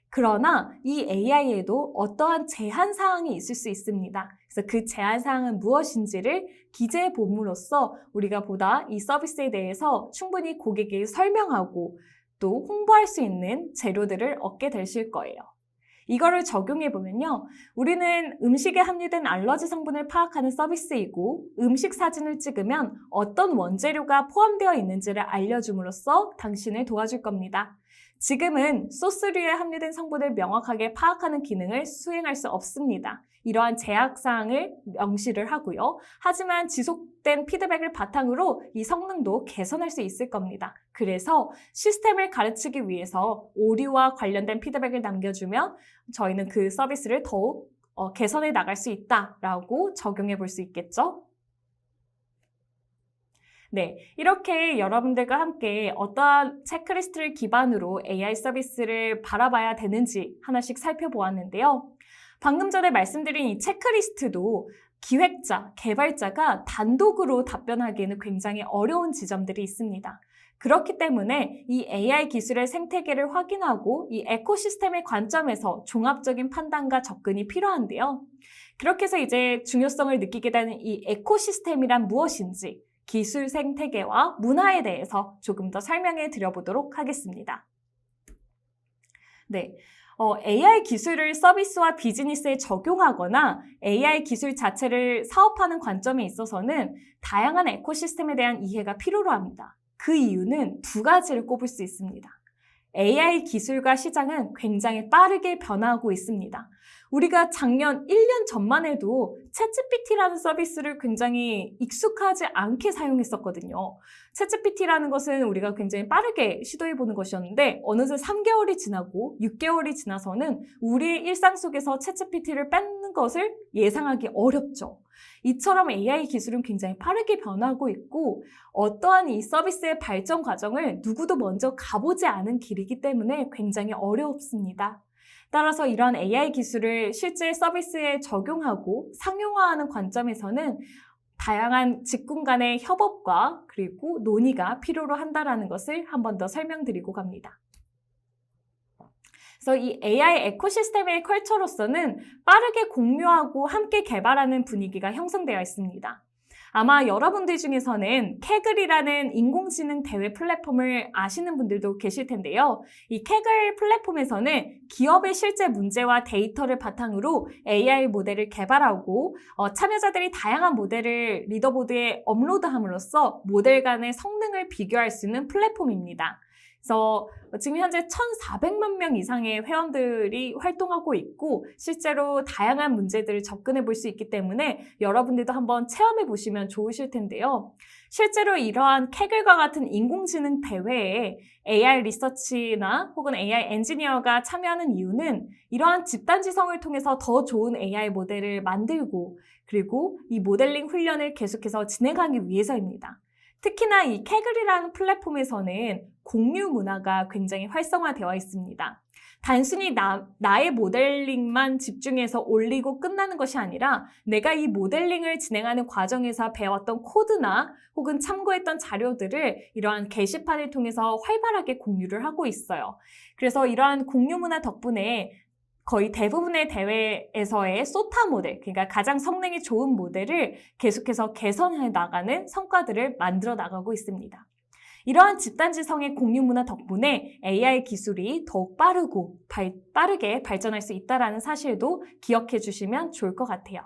그러나 이 AI에도 어떠한 제한 사항이 있을 수 있습니다. 그래서 그 제한 사항은 무엇인지를 기재해 봄으로써 우리가 보다 이 서비스에 대해서 충분히 고객에게 설명하고 또 홍보할 수 있는 재료들을 얻게 되실 거예요. 이거를 적용해 보면요. 우리는 음식에 함유된 알러지 성분을 파악하는 서비스이고 음식 사진을 찍으면 어떤 원재료가 포함되어 있는지를 알려줌으로써 당신을 도와줄 겁니다. 지금은 소스류에 함유된 성분을 명확하게 파악하는 기능을 수행할 수 없습니다. 이러한 제약사항을 명시를 하고요. 하지만 지속된 피드백을 바탕으로 이 성능도 개선할 수 있을 겁니다. 그래서 시스템을 가르치기 위해서 오류와 관련된 피드백을 남겨주면 저희는 그 서비스를 더욱 개선해 나갈 수 있다라고 적용해 볼 수 있겠죠. 네, 이렇게 여러분들과 함께 어떠한 체크리스트를 기반으로 AI 서비스를 바라봐야 되는지 하나씩 살펴보았는데요. 방금 전에 말씀드린 이 체크리스트도 기획자, 개발자가 단독으로 답변하기에는 굉장히 어려운 지점들이 있습니다. 그렇기 때문에 이 AI 기술의 생태계를 확인하고 이 에코시스템의 관점에서 종합적인 판단과 접근이 필요한데요. 그렇게 해서 이제 중요성을 느끼게 되는 이 에코시스템이란 무엇인지, 기술 생태계와 문화에 대해서 조금 더 설명해 드려보도록 하겠습니다. 네, AI 기술을 서비스와 비즈니스에 적용하거나 AI 기술 자체를 사업하는 관점에 있어서는 다양한 에코시스템에 대한 이해가 필요로 합니다. 그 이유는 두 가지를 꼽을 수 있습니다. AI 기술과 시장은 굉장히 빠르게 변화하고 있습니다. 우리가 작년 1년 전만 해도 챗GPT라는 서비스를 굉장히 익숙하지 않게 사용했었거든요. 챗GPT라는 것은 우리가 굉장히 빠르게 시도해보는 것이었는데 어느새 3개월이 지나고 6개월이 지나서는 우리의 일상 속에서 챗GPT를 뺏는 것을 예상하기 어렵죠. 이처럼 AI 기술은 굉장히 빠르게 변하고 있고 어떠한 이 서비스의 발전 과정을 누구도 먼저 가보지 않은 길이기 때문에 굉장히 어렵습니다. 따라서 이런 AI 기술을 실제 서비스에 적용하고 상용화하는 관점에서는 다양한 직군 간의 협업과 그리고 논의가 필요로 한다는 것을 한 번 더 설명드리고 갑니다. 그래서 이 AI 에코시스템의 컬처로서는 빠르게 공유하고 함께 개발하는 분위기가 형성되어 있습니다. 아마 여러분들 중에서는 캐글이라는 인공지능 대회 플랫폼을 아시는 분들도 계실 텐데요. 이 캐글 플랫폼에서는 기업의 실제 문제와 데이터를 바탕으로 AI 모델을 개발하고 참여자들이 다양한 모델을 리더보드에 업로드함으로써 모델 간의 성능을 비교할 수 있는 플랫폼입니다. 그래서 지금 현재 1,400만 명 이상의 회원들이 활동하고 있고 실제로 다양한 문제들을 접근해 볼 수 있기 때문에 여러분들도 한번 체험해 보시면 좋으실 텐데요. 실제로 이러한 캐글과 같은 인공지능 대회에 AI 리서치나 혹은 AI 엔지니어가 참여하는 이유는 이러한 집단지성을 통해서 더 좋은 AI 모델을 만들고 그리고 이 모델링 훈련을 계속해서 진행하기 위해서입니다. 특히나 이 캐글이라는 플랫폼에서는 공유 문화가 굉장히 활성화되어 있습니다. 단순히 나의 모델링만 집중해서 올리고 끝나는 것이 아니라 내가 이 모델링을 진행하는 과정에서 배웠던 코드나 혹은 참고했던 자료들을 이러한 게시판을 통해서 활발하게 공유를 하고 있어요. 그래서 이러한 공유 문화 덕분에 거의 대부분의 대회에서의 소타 모델, 그러니까 가장 성능이 좋은 모델을 계속해서 개선해 나가는 성과들을 만들어 나가고 있습니다. 이러한 집단지성의 공유 문화 덕분에 AI 기술이 더욱 빠르게 발전할 수 있다는 사실도 기억해 주시면 좋을 것 같아요.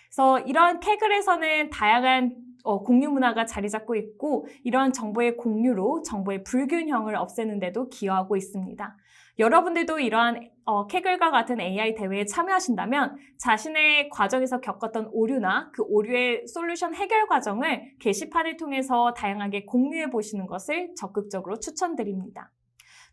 그래서 이러한 캐글에서는 다양한 공유 문화가 자리 잡고 있고 이러한 정보의 공유로 정보의 불균형을 없애는 데도 기여하고 있습니다. 여러분들도 이러한 캐글과 같은 AI 대회에 참여하신다면 자신의 과정에서 겪었던 오류나 그 오류의 솔루션 해결 과정을 게시판을 통해서 다양하게 공유해 보시는 것을 적극적으로 추천드립니다.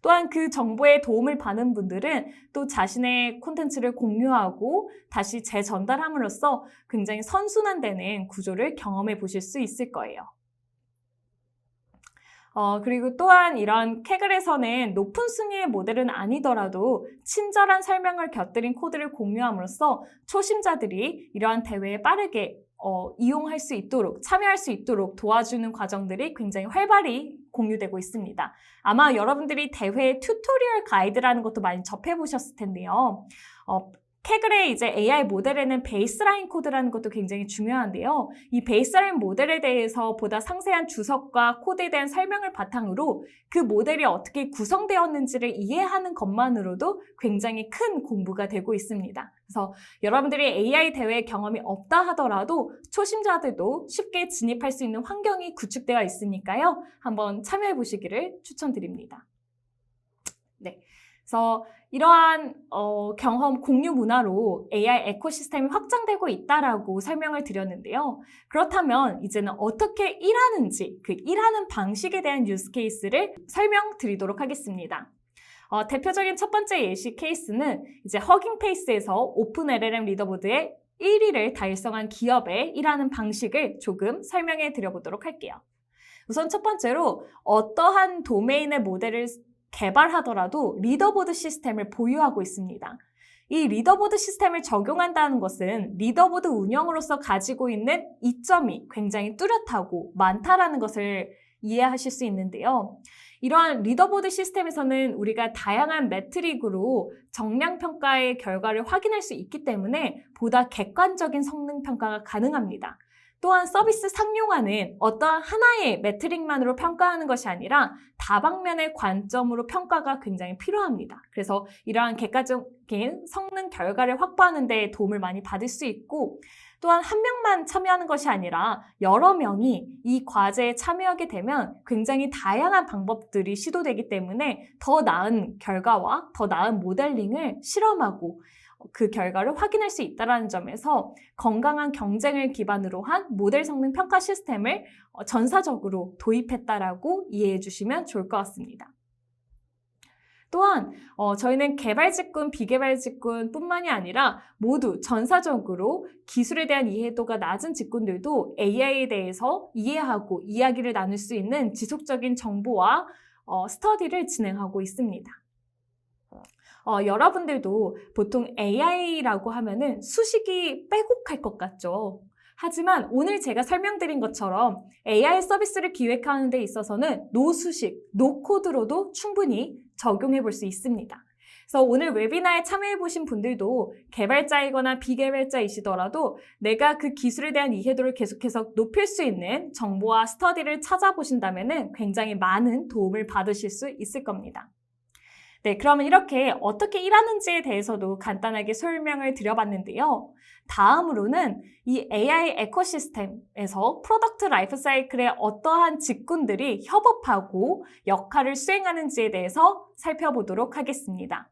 또한 그 정보에 도움을 받는 분들은 또 자신의 콘텐츠를 공유하고 다시 재전달함으로써 굉장히 선순환되는 구조를 경험해 보실 수 있을 거예요. 그리고 또한 이런 캐글에서는 높은 순위의 모델은 아니더라도 친절한 설명을 곁들인 코드를 공유함으로써 초심자들이 이러한 대회에 빠르게 이용할 수 있도록, 참여할 수 있도록 도와주는 과정들이 굉장히 활발히 공유되고 있습니다. 아마 여러분들이 대회 튜토리얼 가이드라는 것도 많이 접해보셨을 텐데요. 캐글의 이제 AI 모델에는 베이스라인 코드라는 것도 굉장히 중요한데요. 이 베이스라인 모델에 대해서 보다 상세한 주석과 코드에 대한 설명을 바탕으로 그 모델이 어떻게 구성되었는지를 이해하는 것만으로도 굉장히 큰 공부가 되고 있습니다. 그래서 여러분들이 AI 대회 경험이 없다 하더라도 초심자들도 쉽게 진입할 수 있는 환경이 구축되어 있으니까요. 한번 참여해 보시기를 추천드립니다. 네. 그래서 이러한 경험 공유 문화로 AI 에코시스템이 확장되고 있다라고 설명을 드렸는데요. 그렇다면 이제는 어떻게 일하는지 그 일하는 방식에 대한 유스 케이스를 설명드리도록 하겠습니다. 대표적인 첫 번째 예시 케이스는 이제 허깅페이스에서 오픈 LLM 리더보드의 1위를 달성한 기업의 일하는 방식을 조금 설명해 드려보도록 할게요. 우선 첫 번째로 어떠한 도메인의 모델을 개발하더라도 리더보드 시스템을 보유하고 있습니다. 이 리더보드 시스템을 적용한다는 것은 리더보드 운영으로서 가지고 있는 이점이 굉장히 뚜렷하고 많다라는 것을 이해하실 수 있는데요. 이러한 리더보드 시스템에서는 우리가 다양한 매트릭으로 정량 평가의 결과를 확인할 수 있기 때문에 보다 객관적인 성능 평가가 가능합니다. 또한 서비스 상용화는 어떠한 하나의 매트릭만으로 평가하는 것이 아니라 다방면의 관점으로 평가가 굉장히 필요합니다. 그래서 이러한 객관적인 성능 결과를 확보하는 데 도움을 많이 받을 수 있고 또한 한 명만 참여하는 것이 아니라 여러 명이 이 과제에 참여하게 되면 굉장히 다양한 방법들이 시도되기 때문에 더 나은 결과와 더 나은 모델링을 실험하고 그 결과를 확인할 수 있다는 점에서 건강한 경쟁을 기반으로 한 모델 성능 평가 시스템을 전사적으로 도입했다라고 이해해 주시면 좋을 것 같습니다. 또한 저희는 개발 직군, 비개발 직군뿐만이 아니라 모두 전사적으로 기술에 대한 이해도가 낮은 직군들도 AI에 대해서 이해하고 이야기를 나눌 수 있는 지속적인 정보와 스터디를 진행하고 있습니다. 여러분들도 보통 AI라고 하면은 수식이 빼곡할 것 같죠? 하지만 오늘 제가 설명드린 것처럼 AI 서비스를 기획하는 데 있어서는 노수식, 노코드로도 충분히 적용해 볼 수 있습니다. 그래서 오늘 웨비나에 참여해 보신 분들도 개발자이거나 비개발자이시더라도 내가 그 기술에 대한 이해도를 계속해서 높일 수 있는 정보와 스터디를 찾아보신다면 굉장히 많은 도움을 받으실 수 있을 겁니다. 네, 그러면 이렇게 어떻게 일하는지에 대해서도 간단하게 설명을 드려봤는데요. 다음으로는 이 AI 에코시스템에서 프로덕트 라이프 사이클에 어떠한 직군들이 협업하고 역할을 수행하는지에 대해서 살펴보도록 하겠습니다.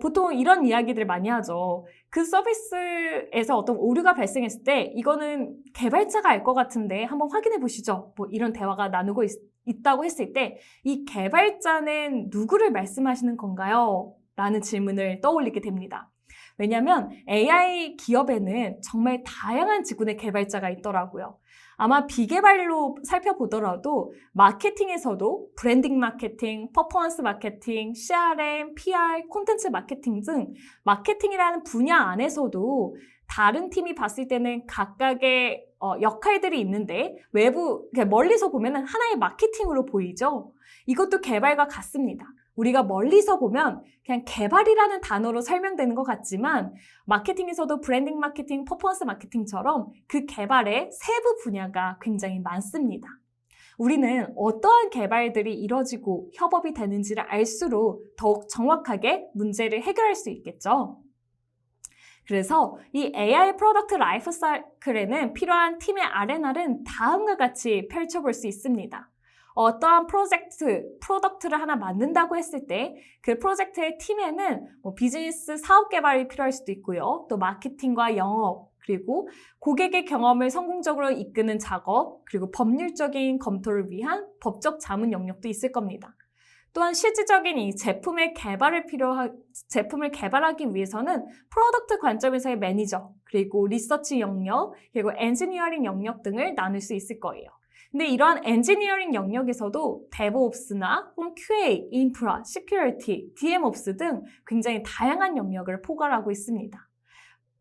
보통 이런 이야기들 많이 하죠. 그 서비스에서 어떤 오류가 발생했을 때 이거는 개발자가 알 것 같은데 한번 확인해 보시죠. 뭐 이런 대화가 나누고 있다고 했을 때 이 개발자는 누구를 말씀하시는 건가요? 라는 질문을 떠올리게 됩니다. 왜냐하면 AI 기업에는 정말 다양한 직군의 개발자가 있더라고요. 아마 비개발로 살펴보더라도 마케팅에서도 브랜딩 마케팅, 퍼포먼스 마케팅, CRM, PR, 콘텐츠 마케팅 등 마케팅이라는 분야 안에서도 다른 팀이 봤을 때는 각각의 역할들이 있는데 외부, 멀리서 보면 하나의 마케팅으로 보이죠? 이것도 개발과 같습니다. 우리가 멀리서 보면 그냥 개발이라는 단어로 설명되는 것 같지만 마케팅에서도 브랜딩 마케팅, 퍼포먼스 마케팅처럼 그 개발의 세부 분야가 굉장히 많습니다. 우리는 어떠한 개발들이 이뤄지고 협업이 되는지를 알수록 더욱 정확하게 문제를 해결할 수 있겠죠. 그래서 이 AI 프로덕트 라이프 사이클에는 필요한 팀의 아레나는 다음과 같이 펼쳐볼 수 있습니다. 어떠한 프로덕트를 하나 만든다고 했을 때 그 프로젝트의 팀에는 비즈니스 사업 개발이 필요할 수도 있고요. 또 마케팅과 영업, 그리고 고객의 경험을 성공적으로 이끄는 작업, 그리고 법률적인 검토를 위한 법적 자문 영역도 있을 겁니다. 또한 실질적인 이 제품을 개발하기 위해서는 프로덕트 관점에서의 매니저, 그리고 리서치 영역, 그리고 엔지니어링 영역 등을 나눌 수 있을 거예요. 근데 이러한 엔지니어링 영역에서도 DevOps나 QA, 인프라, 시큐리티, DMOps 등 굉장히 다양한 영역을 포괄하고 있습니다.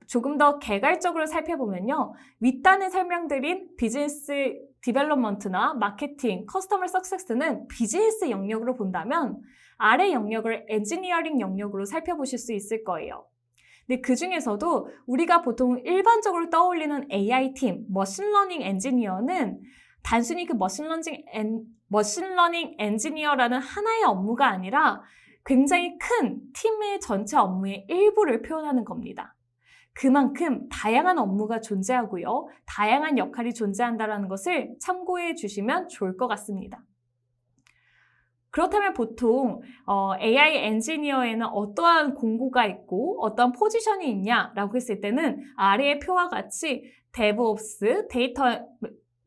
조금 더 개괄적으로 살펴보면요. 윗단에 설명드린 비즈니스 디벨롭먼트나 마케팅, 커스터머 석세스는 비즈니스 영역으로 본다면 아래 영역을 엔지니어링 영역으로 살펴보실 수 있을 거예요. 근데 그 중에서도 우리가 보통 일반적으로 떠올리는 AI 팀, 머신러닝 엔지니어는 단순히 그 머신러닝 엔지니어라는 하나의 업무가 아니라 굉장히 큰 팀의 전체 업무의 일부를 표현하는 겁니다. 그만큼 다양한 업무가 존재하고요. 다양한 역할이 존재한다는 것을 참고해 주시면 좋을 것 같습니다. 그렇다면 보통 AI 엔지니어에는 어떠한 공고가 있고 어떠한 포지션이 있냐라고 했을 때는 아래의 표와 같이 DevOps,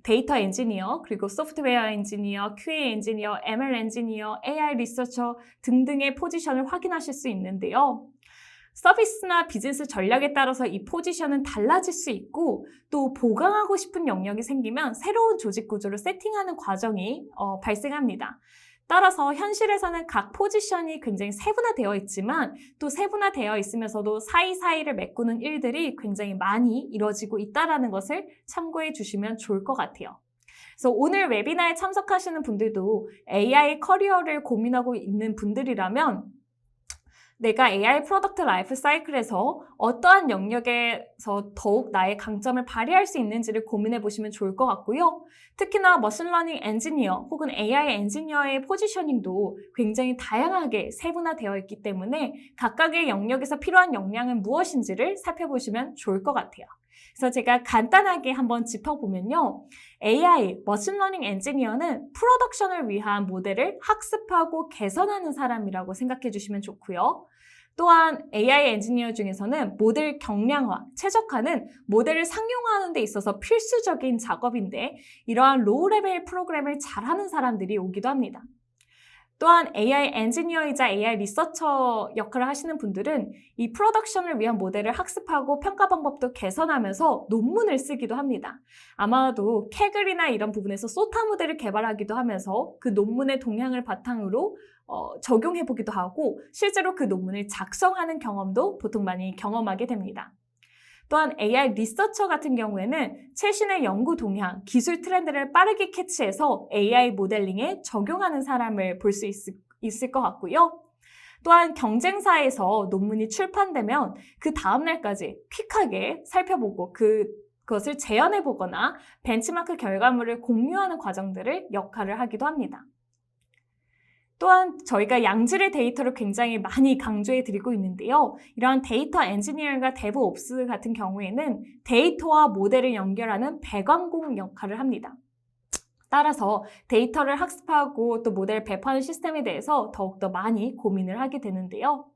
데이터 엔지니어, 그리고 소프트웨어 엔지니어, QA 엔지니어, ML 엔지니어, AI 리서처 등등의 포지션을 확인하실 수 있는데요. 서비스나 비즈니스 전략에 따라서 이 포지션은 달라질 수 있고 또 보강하고 싶은 영역이 생기면 새로운 조직 구조를 세팅하는 과정이 발생합니다. 따라서 현실에서는 각 포지션이 굉장히 세분화되어 있지만 또 세분화되어 있으면서도 사이사이를 메꾸는 일들이 굉장히 많이 이루어지고 있다는 것을 참고해 주시면 좋을 것 같아요. 그래서 오늘 웨비나에 참석하시는 분들도 AI 커리어를 고민하고 있는 분들이라면 내가 AI 프로덕트 라이프 사이클에서 어떠한 영역에서 더욱 나의 강점을 발휘할 수 있는지를 고민해 보시면 좋을 것 같고요. 특히나 머신러닝 엔지니어 혹은 AI 엔지니어의 포지셔닝도 굉장히 다양하게 세분화되어 있기 때문에 각각의 영역에서 필요한 역량은 무엇인지를 살펴보시면 좋을 것 같아요. 그래서 제가 간단하게 한번 짚어보면요. AI, 머신러닝 엔지니어는 프로덕션을 위한 모델을 학습하고 개선하는 사람이라고 생각해 주시면 좋고요. 또한 AI 엔지니어 중에서는 모델 경량화, 최적화는 모델을 상용화하는 데 있어서 필수적인 작업인데 이러한 로우 레벨 프로그램을 잘하는 사람들이 오기도 합니다. 또한 AI 엔지니어이자 AI 리서처 역할을 하시는 분들은 이 프로덕션을 위한 모델을 학습하고 평가 방법도 개선하면서 논문을 쓰기도 합니다. 아마도 캐글이나 이런 부분에서 소타 모델을 개발하기도 하면서 그 논문의 동향을 바탕으로 적용해보기도 하고 실제로 그 논문을 작성하는 경험도 보통 많이 경험하게 됩니다. 또한 AI 리서처 같은 경우에는 최신의 연구 동향, 기술 트렌드를 빠르게 캐치해서 AI 모델링에 적용하는 사람을 볼 수 있을 것 같고요. 또한 경쟁사에서 논문이 출판되면 그 다음 날까지 퀵하게 살펴보고 그것을 재현해보거나 벤치마크 결과물을 공유하는 과정들을 역할을 하기도 합니다. 또한 저희가 양질의 데이터를 굉장히 많이 강조해 드리고 있는데요. 이러한 데이터 엔지니어링과 데브옵스 같은 경우에는 데이터와 모델을 연결하는 배관공 역할을 합니다. 따라서 데이터를 학습하고 또 모델을 배포하는 시스템에 대해서 더욱더 많이 고민을 하게 되는데요.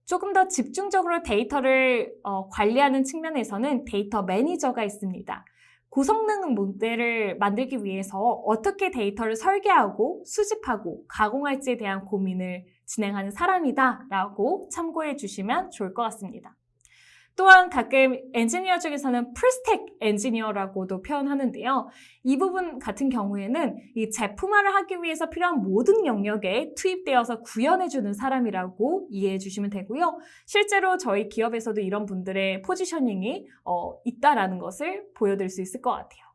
조금 더 집중적으로 데이터를 관리하는 측면에서는 데이터 매니저가 있습니다. 고성능 모델을 만들기 위해서 어떻게 데이터를 설계하고 수집하고 가공할지에 대한 고민을 진행하는 사람이다라고 참고해 주시면 좋을 것 같습니다. 또한 가끔 엔지니어 중에서는 풀스택 엔지니어라고도 표현하는데요. 이 부분 같은 경우에는 이 제품화를 하기 위해서 필요한 모든 영역에 투입되어서 구현해주는 사람이라고 이해해 주시면 되고요. 실제로 저희 기업에서도 이런 분들의 포지셔닝이 있다라는 것을 보여드릴 수 있을 것 같아요.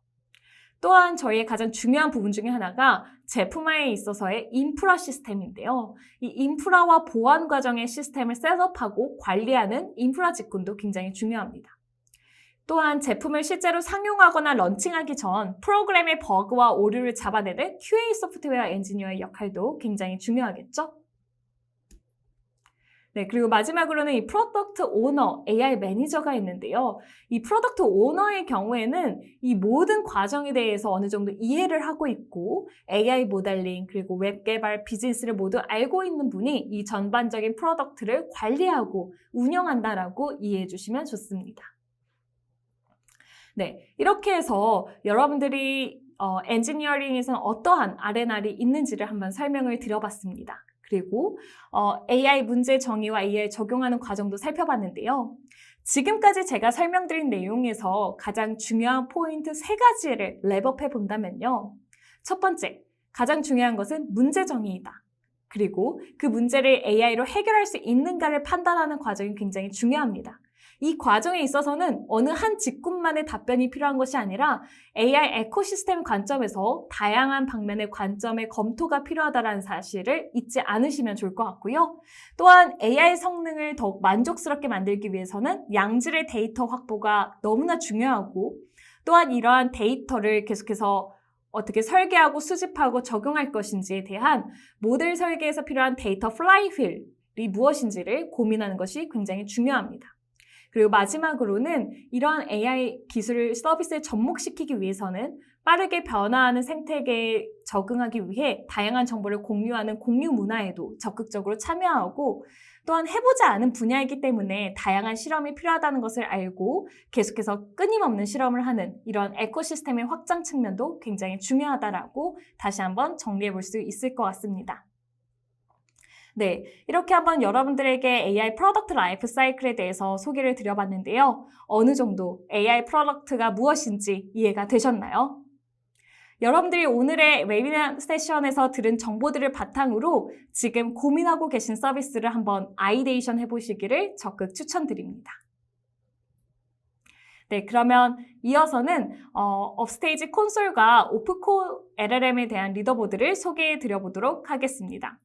또한 저희의 가장 중요한 부분 중에 하나가 제품화에 있어서의 인프라 시스템인데요. 이 인프라와 보안 과정의 시스템을 셋업하고 관리하는 인프라 직군도 굉장히 중요합니다. 또한 제품을 실제로 상용하거나 런칭하기 전 프로그램의 버그와 오류를 잡아내는 QA 소프트웨어 엔지니어의 역할도 굉장히 중요하겠죠? 네, 그리고 마지막으로는 이 프로덕트 오너, AI 매니저가 있는데요. 이 프로덕트 오너의 경우에는 이 모든 과정에 대해서 어느 정도 이해를 하고 있고 AI 모델링 그리고 웹 개발 비즈니스를 모두 알고 있는 분이 이 전반적인 프로덕트를 관리하고 운영한다라고 이해해 주시면 좋습니다. 네, 이렇게 해서 여러분들이 엔지니어링에서는 어떠한 R&R이 있는지를 한번 설명을 드려봤습니다. 그리고 AI 문제 정의와 AI 적용하는 과정도 살펴봤는데요. 지금까지 제가 설명드린 내용에서 가장 중요한 포인트 3가지를 랩업해 본다면요. 첫 번째, 가장 중요한 것은 문제 정의이다. 그리고 그 문제를 AI로 해결할 수 있는가를 판단하는 과정이 굉장히 중요합니다. 이 과정에 있어서는 어느 한 직군만의 답변이 필요한 것이 아니라 AI 에코시스템 관점에서 다양한 방면의 관점의 검토가 필요하다는 사실을 잊지 않으시면 좋을 것 같고요. 또한 AI 성능을 더욱 만족스럽게 만들기 위해서는 양질의 데이터 확보가 너무나 중요하고 또한 이러한 데이터를 계속해서 어떻게 설계하고 수집하고 적용할 것인지에 대한 모델 설계에서 필요한 데이터 플라이휠이 무엇인지를 고민하는 것이 굉장히 중요합니다. 그리고 마지막으로는 이러한 AI 기술 서비스에 접목시키기 위해서는 빠르게 변화하는 생태계에 적응하기 위해 다양한 정보를 공유하는 공유 문화에도 적극적으로 참여하고 또한 해보지 않은 분야이기 때문에 다양한 실험이 필요하다는 것을 알고 계속해서 끊임없는 실험을 하는 이런 에코시스템의 확장 측면도 굉장히 중요하다라고 다시 한번 정리해 볼 수 있을 것 같습니다. 네, 이렇게 한번 여러분들에게 AI 프로덕트 라이프 사이클에 대해서 소개를 드려봤는데요. 어느 정도 AI 프로덕트가 무엇인지 이해가 되셨나요? 여러분들이 오늘의 웨비나 세션에서 들은 정보들을 바탕으로 지금 고민하고 계신 서비스를 한번 아이데이션 해보시기를 적극 추천드립니다. 네, 그러면 이어서는 업스테이지 콘솔과 오프코 LLM에 대한 리더보드를 소개해 드려보도록 하겠습니다.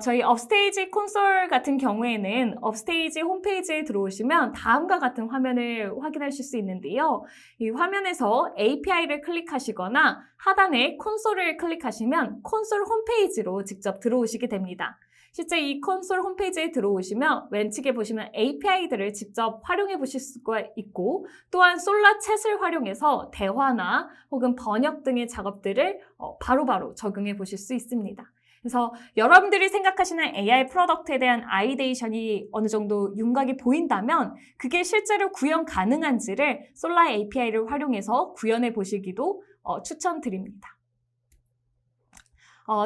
저희 업스테이지 콘솔 같은 경우에는 업스테이지 홈페이지에 들어오시면 다음과 같은 화면을 확인하실 수 있는데요. 이 화면에서 API를 클릭하시거나 하단에 콘솔을 클릭하시면 콘솔 홈페이지로 직접 들어오시게 됩니다. 실제 이 콘솔 홈페이지에 들어오시면 왼측에 보시면 API들을 직접 활용해 보실 수가 있고 또한 솔라 챗을 활용해서 대화나 혹은 번역 등의 작업들을 바로바로 적용해 보실 수 있습니다. 그래서 여러분들이 생각하시는 AI 프로덕트에 대한 아이데이션이 어느 정도 윤곽이 보인다면 그게 실제로 구현 가능한지를 솔라 API를 활용해서 구현해 보시기도 추천드립니다.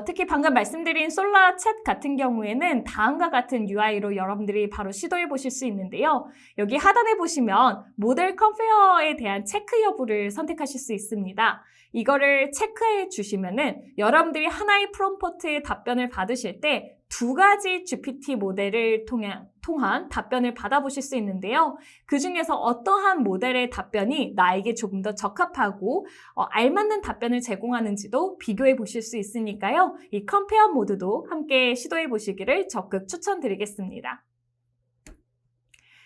특히 방금 말씀드린 솔라 챗 같은 경우에는 다음과 같은 UI로 여러분들이 바로 시도해 보실 수 있는데요. 여기 하단에 보시면 모델 컴페어에 대한 체크 여부를 선택하실 수 있습니다. 이거를 체크해 주시면은 여러분들이 하나의 프롬프트의 답변을 받으실 때 두 가지 GPT 모델을 통한 답변을 받아보실 수 있는데요. 그 중에서 어떠한 모델의 답변이 나에게 조금 더 적합하고 알맞는 답변을 제공하는지도 비교해 보실 수 있으니까요. 이 컴페어 모드도 함께 시도해 보시기를 적극 추천드리겠습니다.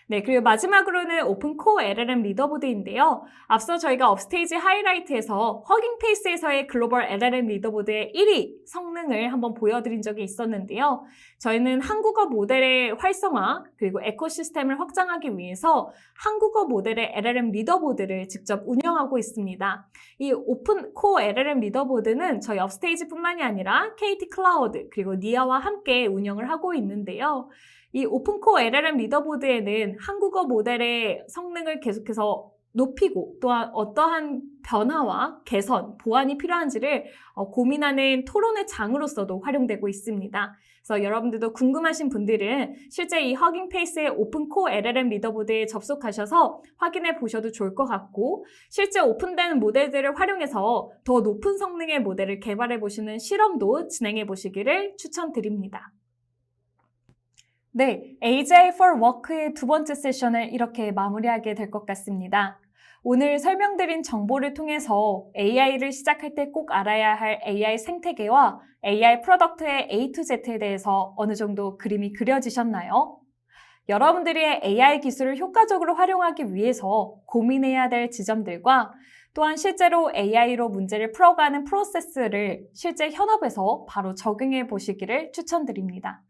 네, 그리고 마지막으로는 오픈 코어 LLM 리더보드인데요. 앞서 저희가 업스테이지 하이라이트에서 허깅 페이스에서의 글로벌 LLM 리더보드의 1위 성능을 한번 보여드린 적이 있었는데요. 저희는 한국어 모델의 활성화 그리고 에코시스템을 확장하기 위해서 한국어 모델의 LLM 리더보드를 직접 운영하고 있습니다. 이 오픈 코어 LLM 리더보드는 저희 업스테이지뿐만이 아니라 KT 클라우드 그리고 니아와 함께 운영을 하고 있는데요. 이 오픈코어 LLM 리더보드에는 한국어 모델의 성능을 계속해서 높이고 또한 어떠한 변화와 개선, 보완이 필요한지를 고민하는 토론의 장으로서도 활용되고 있습니다. 그래서 여러분들도 궁금하신 분들은 실제 이 허깅 페이스의 오픈코어 LLM 리더보드에 접속하셔서 확인해 보셔도 좋을 것 같고 실제 오픈된 모델들을 활용해서 더 높은 성능의 모델을 개발해 보시는 실험도 진행해 보시기를 추천드립니다. 네, AGI for Work의 두 번째 세션을 이렇게 마무리하게 될 것 같습니다. 오늘 설명드린 정보를 통해서 AI를 시작할 때 꼭 알아야 할 AI 생태계와 AI 프로덕트의 A to Z에 대해서 어느 정도 그림이 그려지셨나요? 여러분들이 AI 기술을 효과적으로 활용하기 위해서 고민해야 될 지점들과 또한 실제로 AI로 문제를 풀어가는 프로세스를 실제 현업에서 바로 적용해 보시기를 추천드립니다.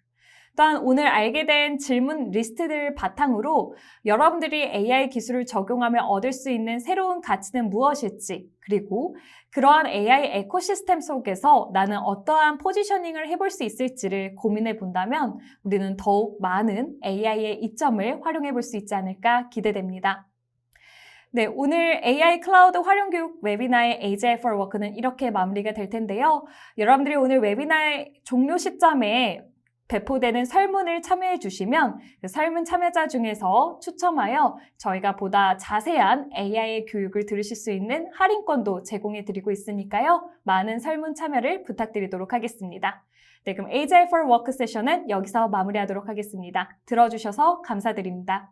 또한 오늘 알게 된 질문 리스트들 바탕으로 여러분들이 AI 기술을 적용하며 얻을 수 있는 새로운 가치는 무엇일지 그리고 그러한 AI 에코시스템 속에서 나는 어떠한 포지셔닝을 해볼 수 있을지를 고민해 본다면 우리는 더욱 많은 AI의 이점을 활용해 볼 수 있지 않을까 기대됩니다. 네, 오늘 AI 클라우드 활용 교육 웨비나의 AGI for Work는 이렇게 마무리가 될 텐데요. 여러분들이 오늘 웨비나의 종료 시점에 배포되는 설문을 참여해 주시면 그 설문 참여자 중에서 추첨하여 저희가 보다 자세한 AI 교육을 들으실 수 있는 할인권도 제공해 드리고 있으니까요. 많은 설문 참여를 부탁드리도록 하겠습니다. 네, 그럼 AGI for Work 세션은 여기서 마무리하도록 하겠습니다. 들어주셔서 감사드립니다.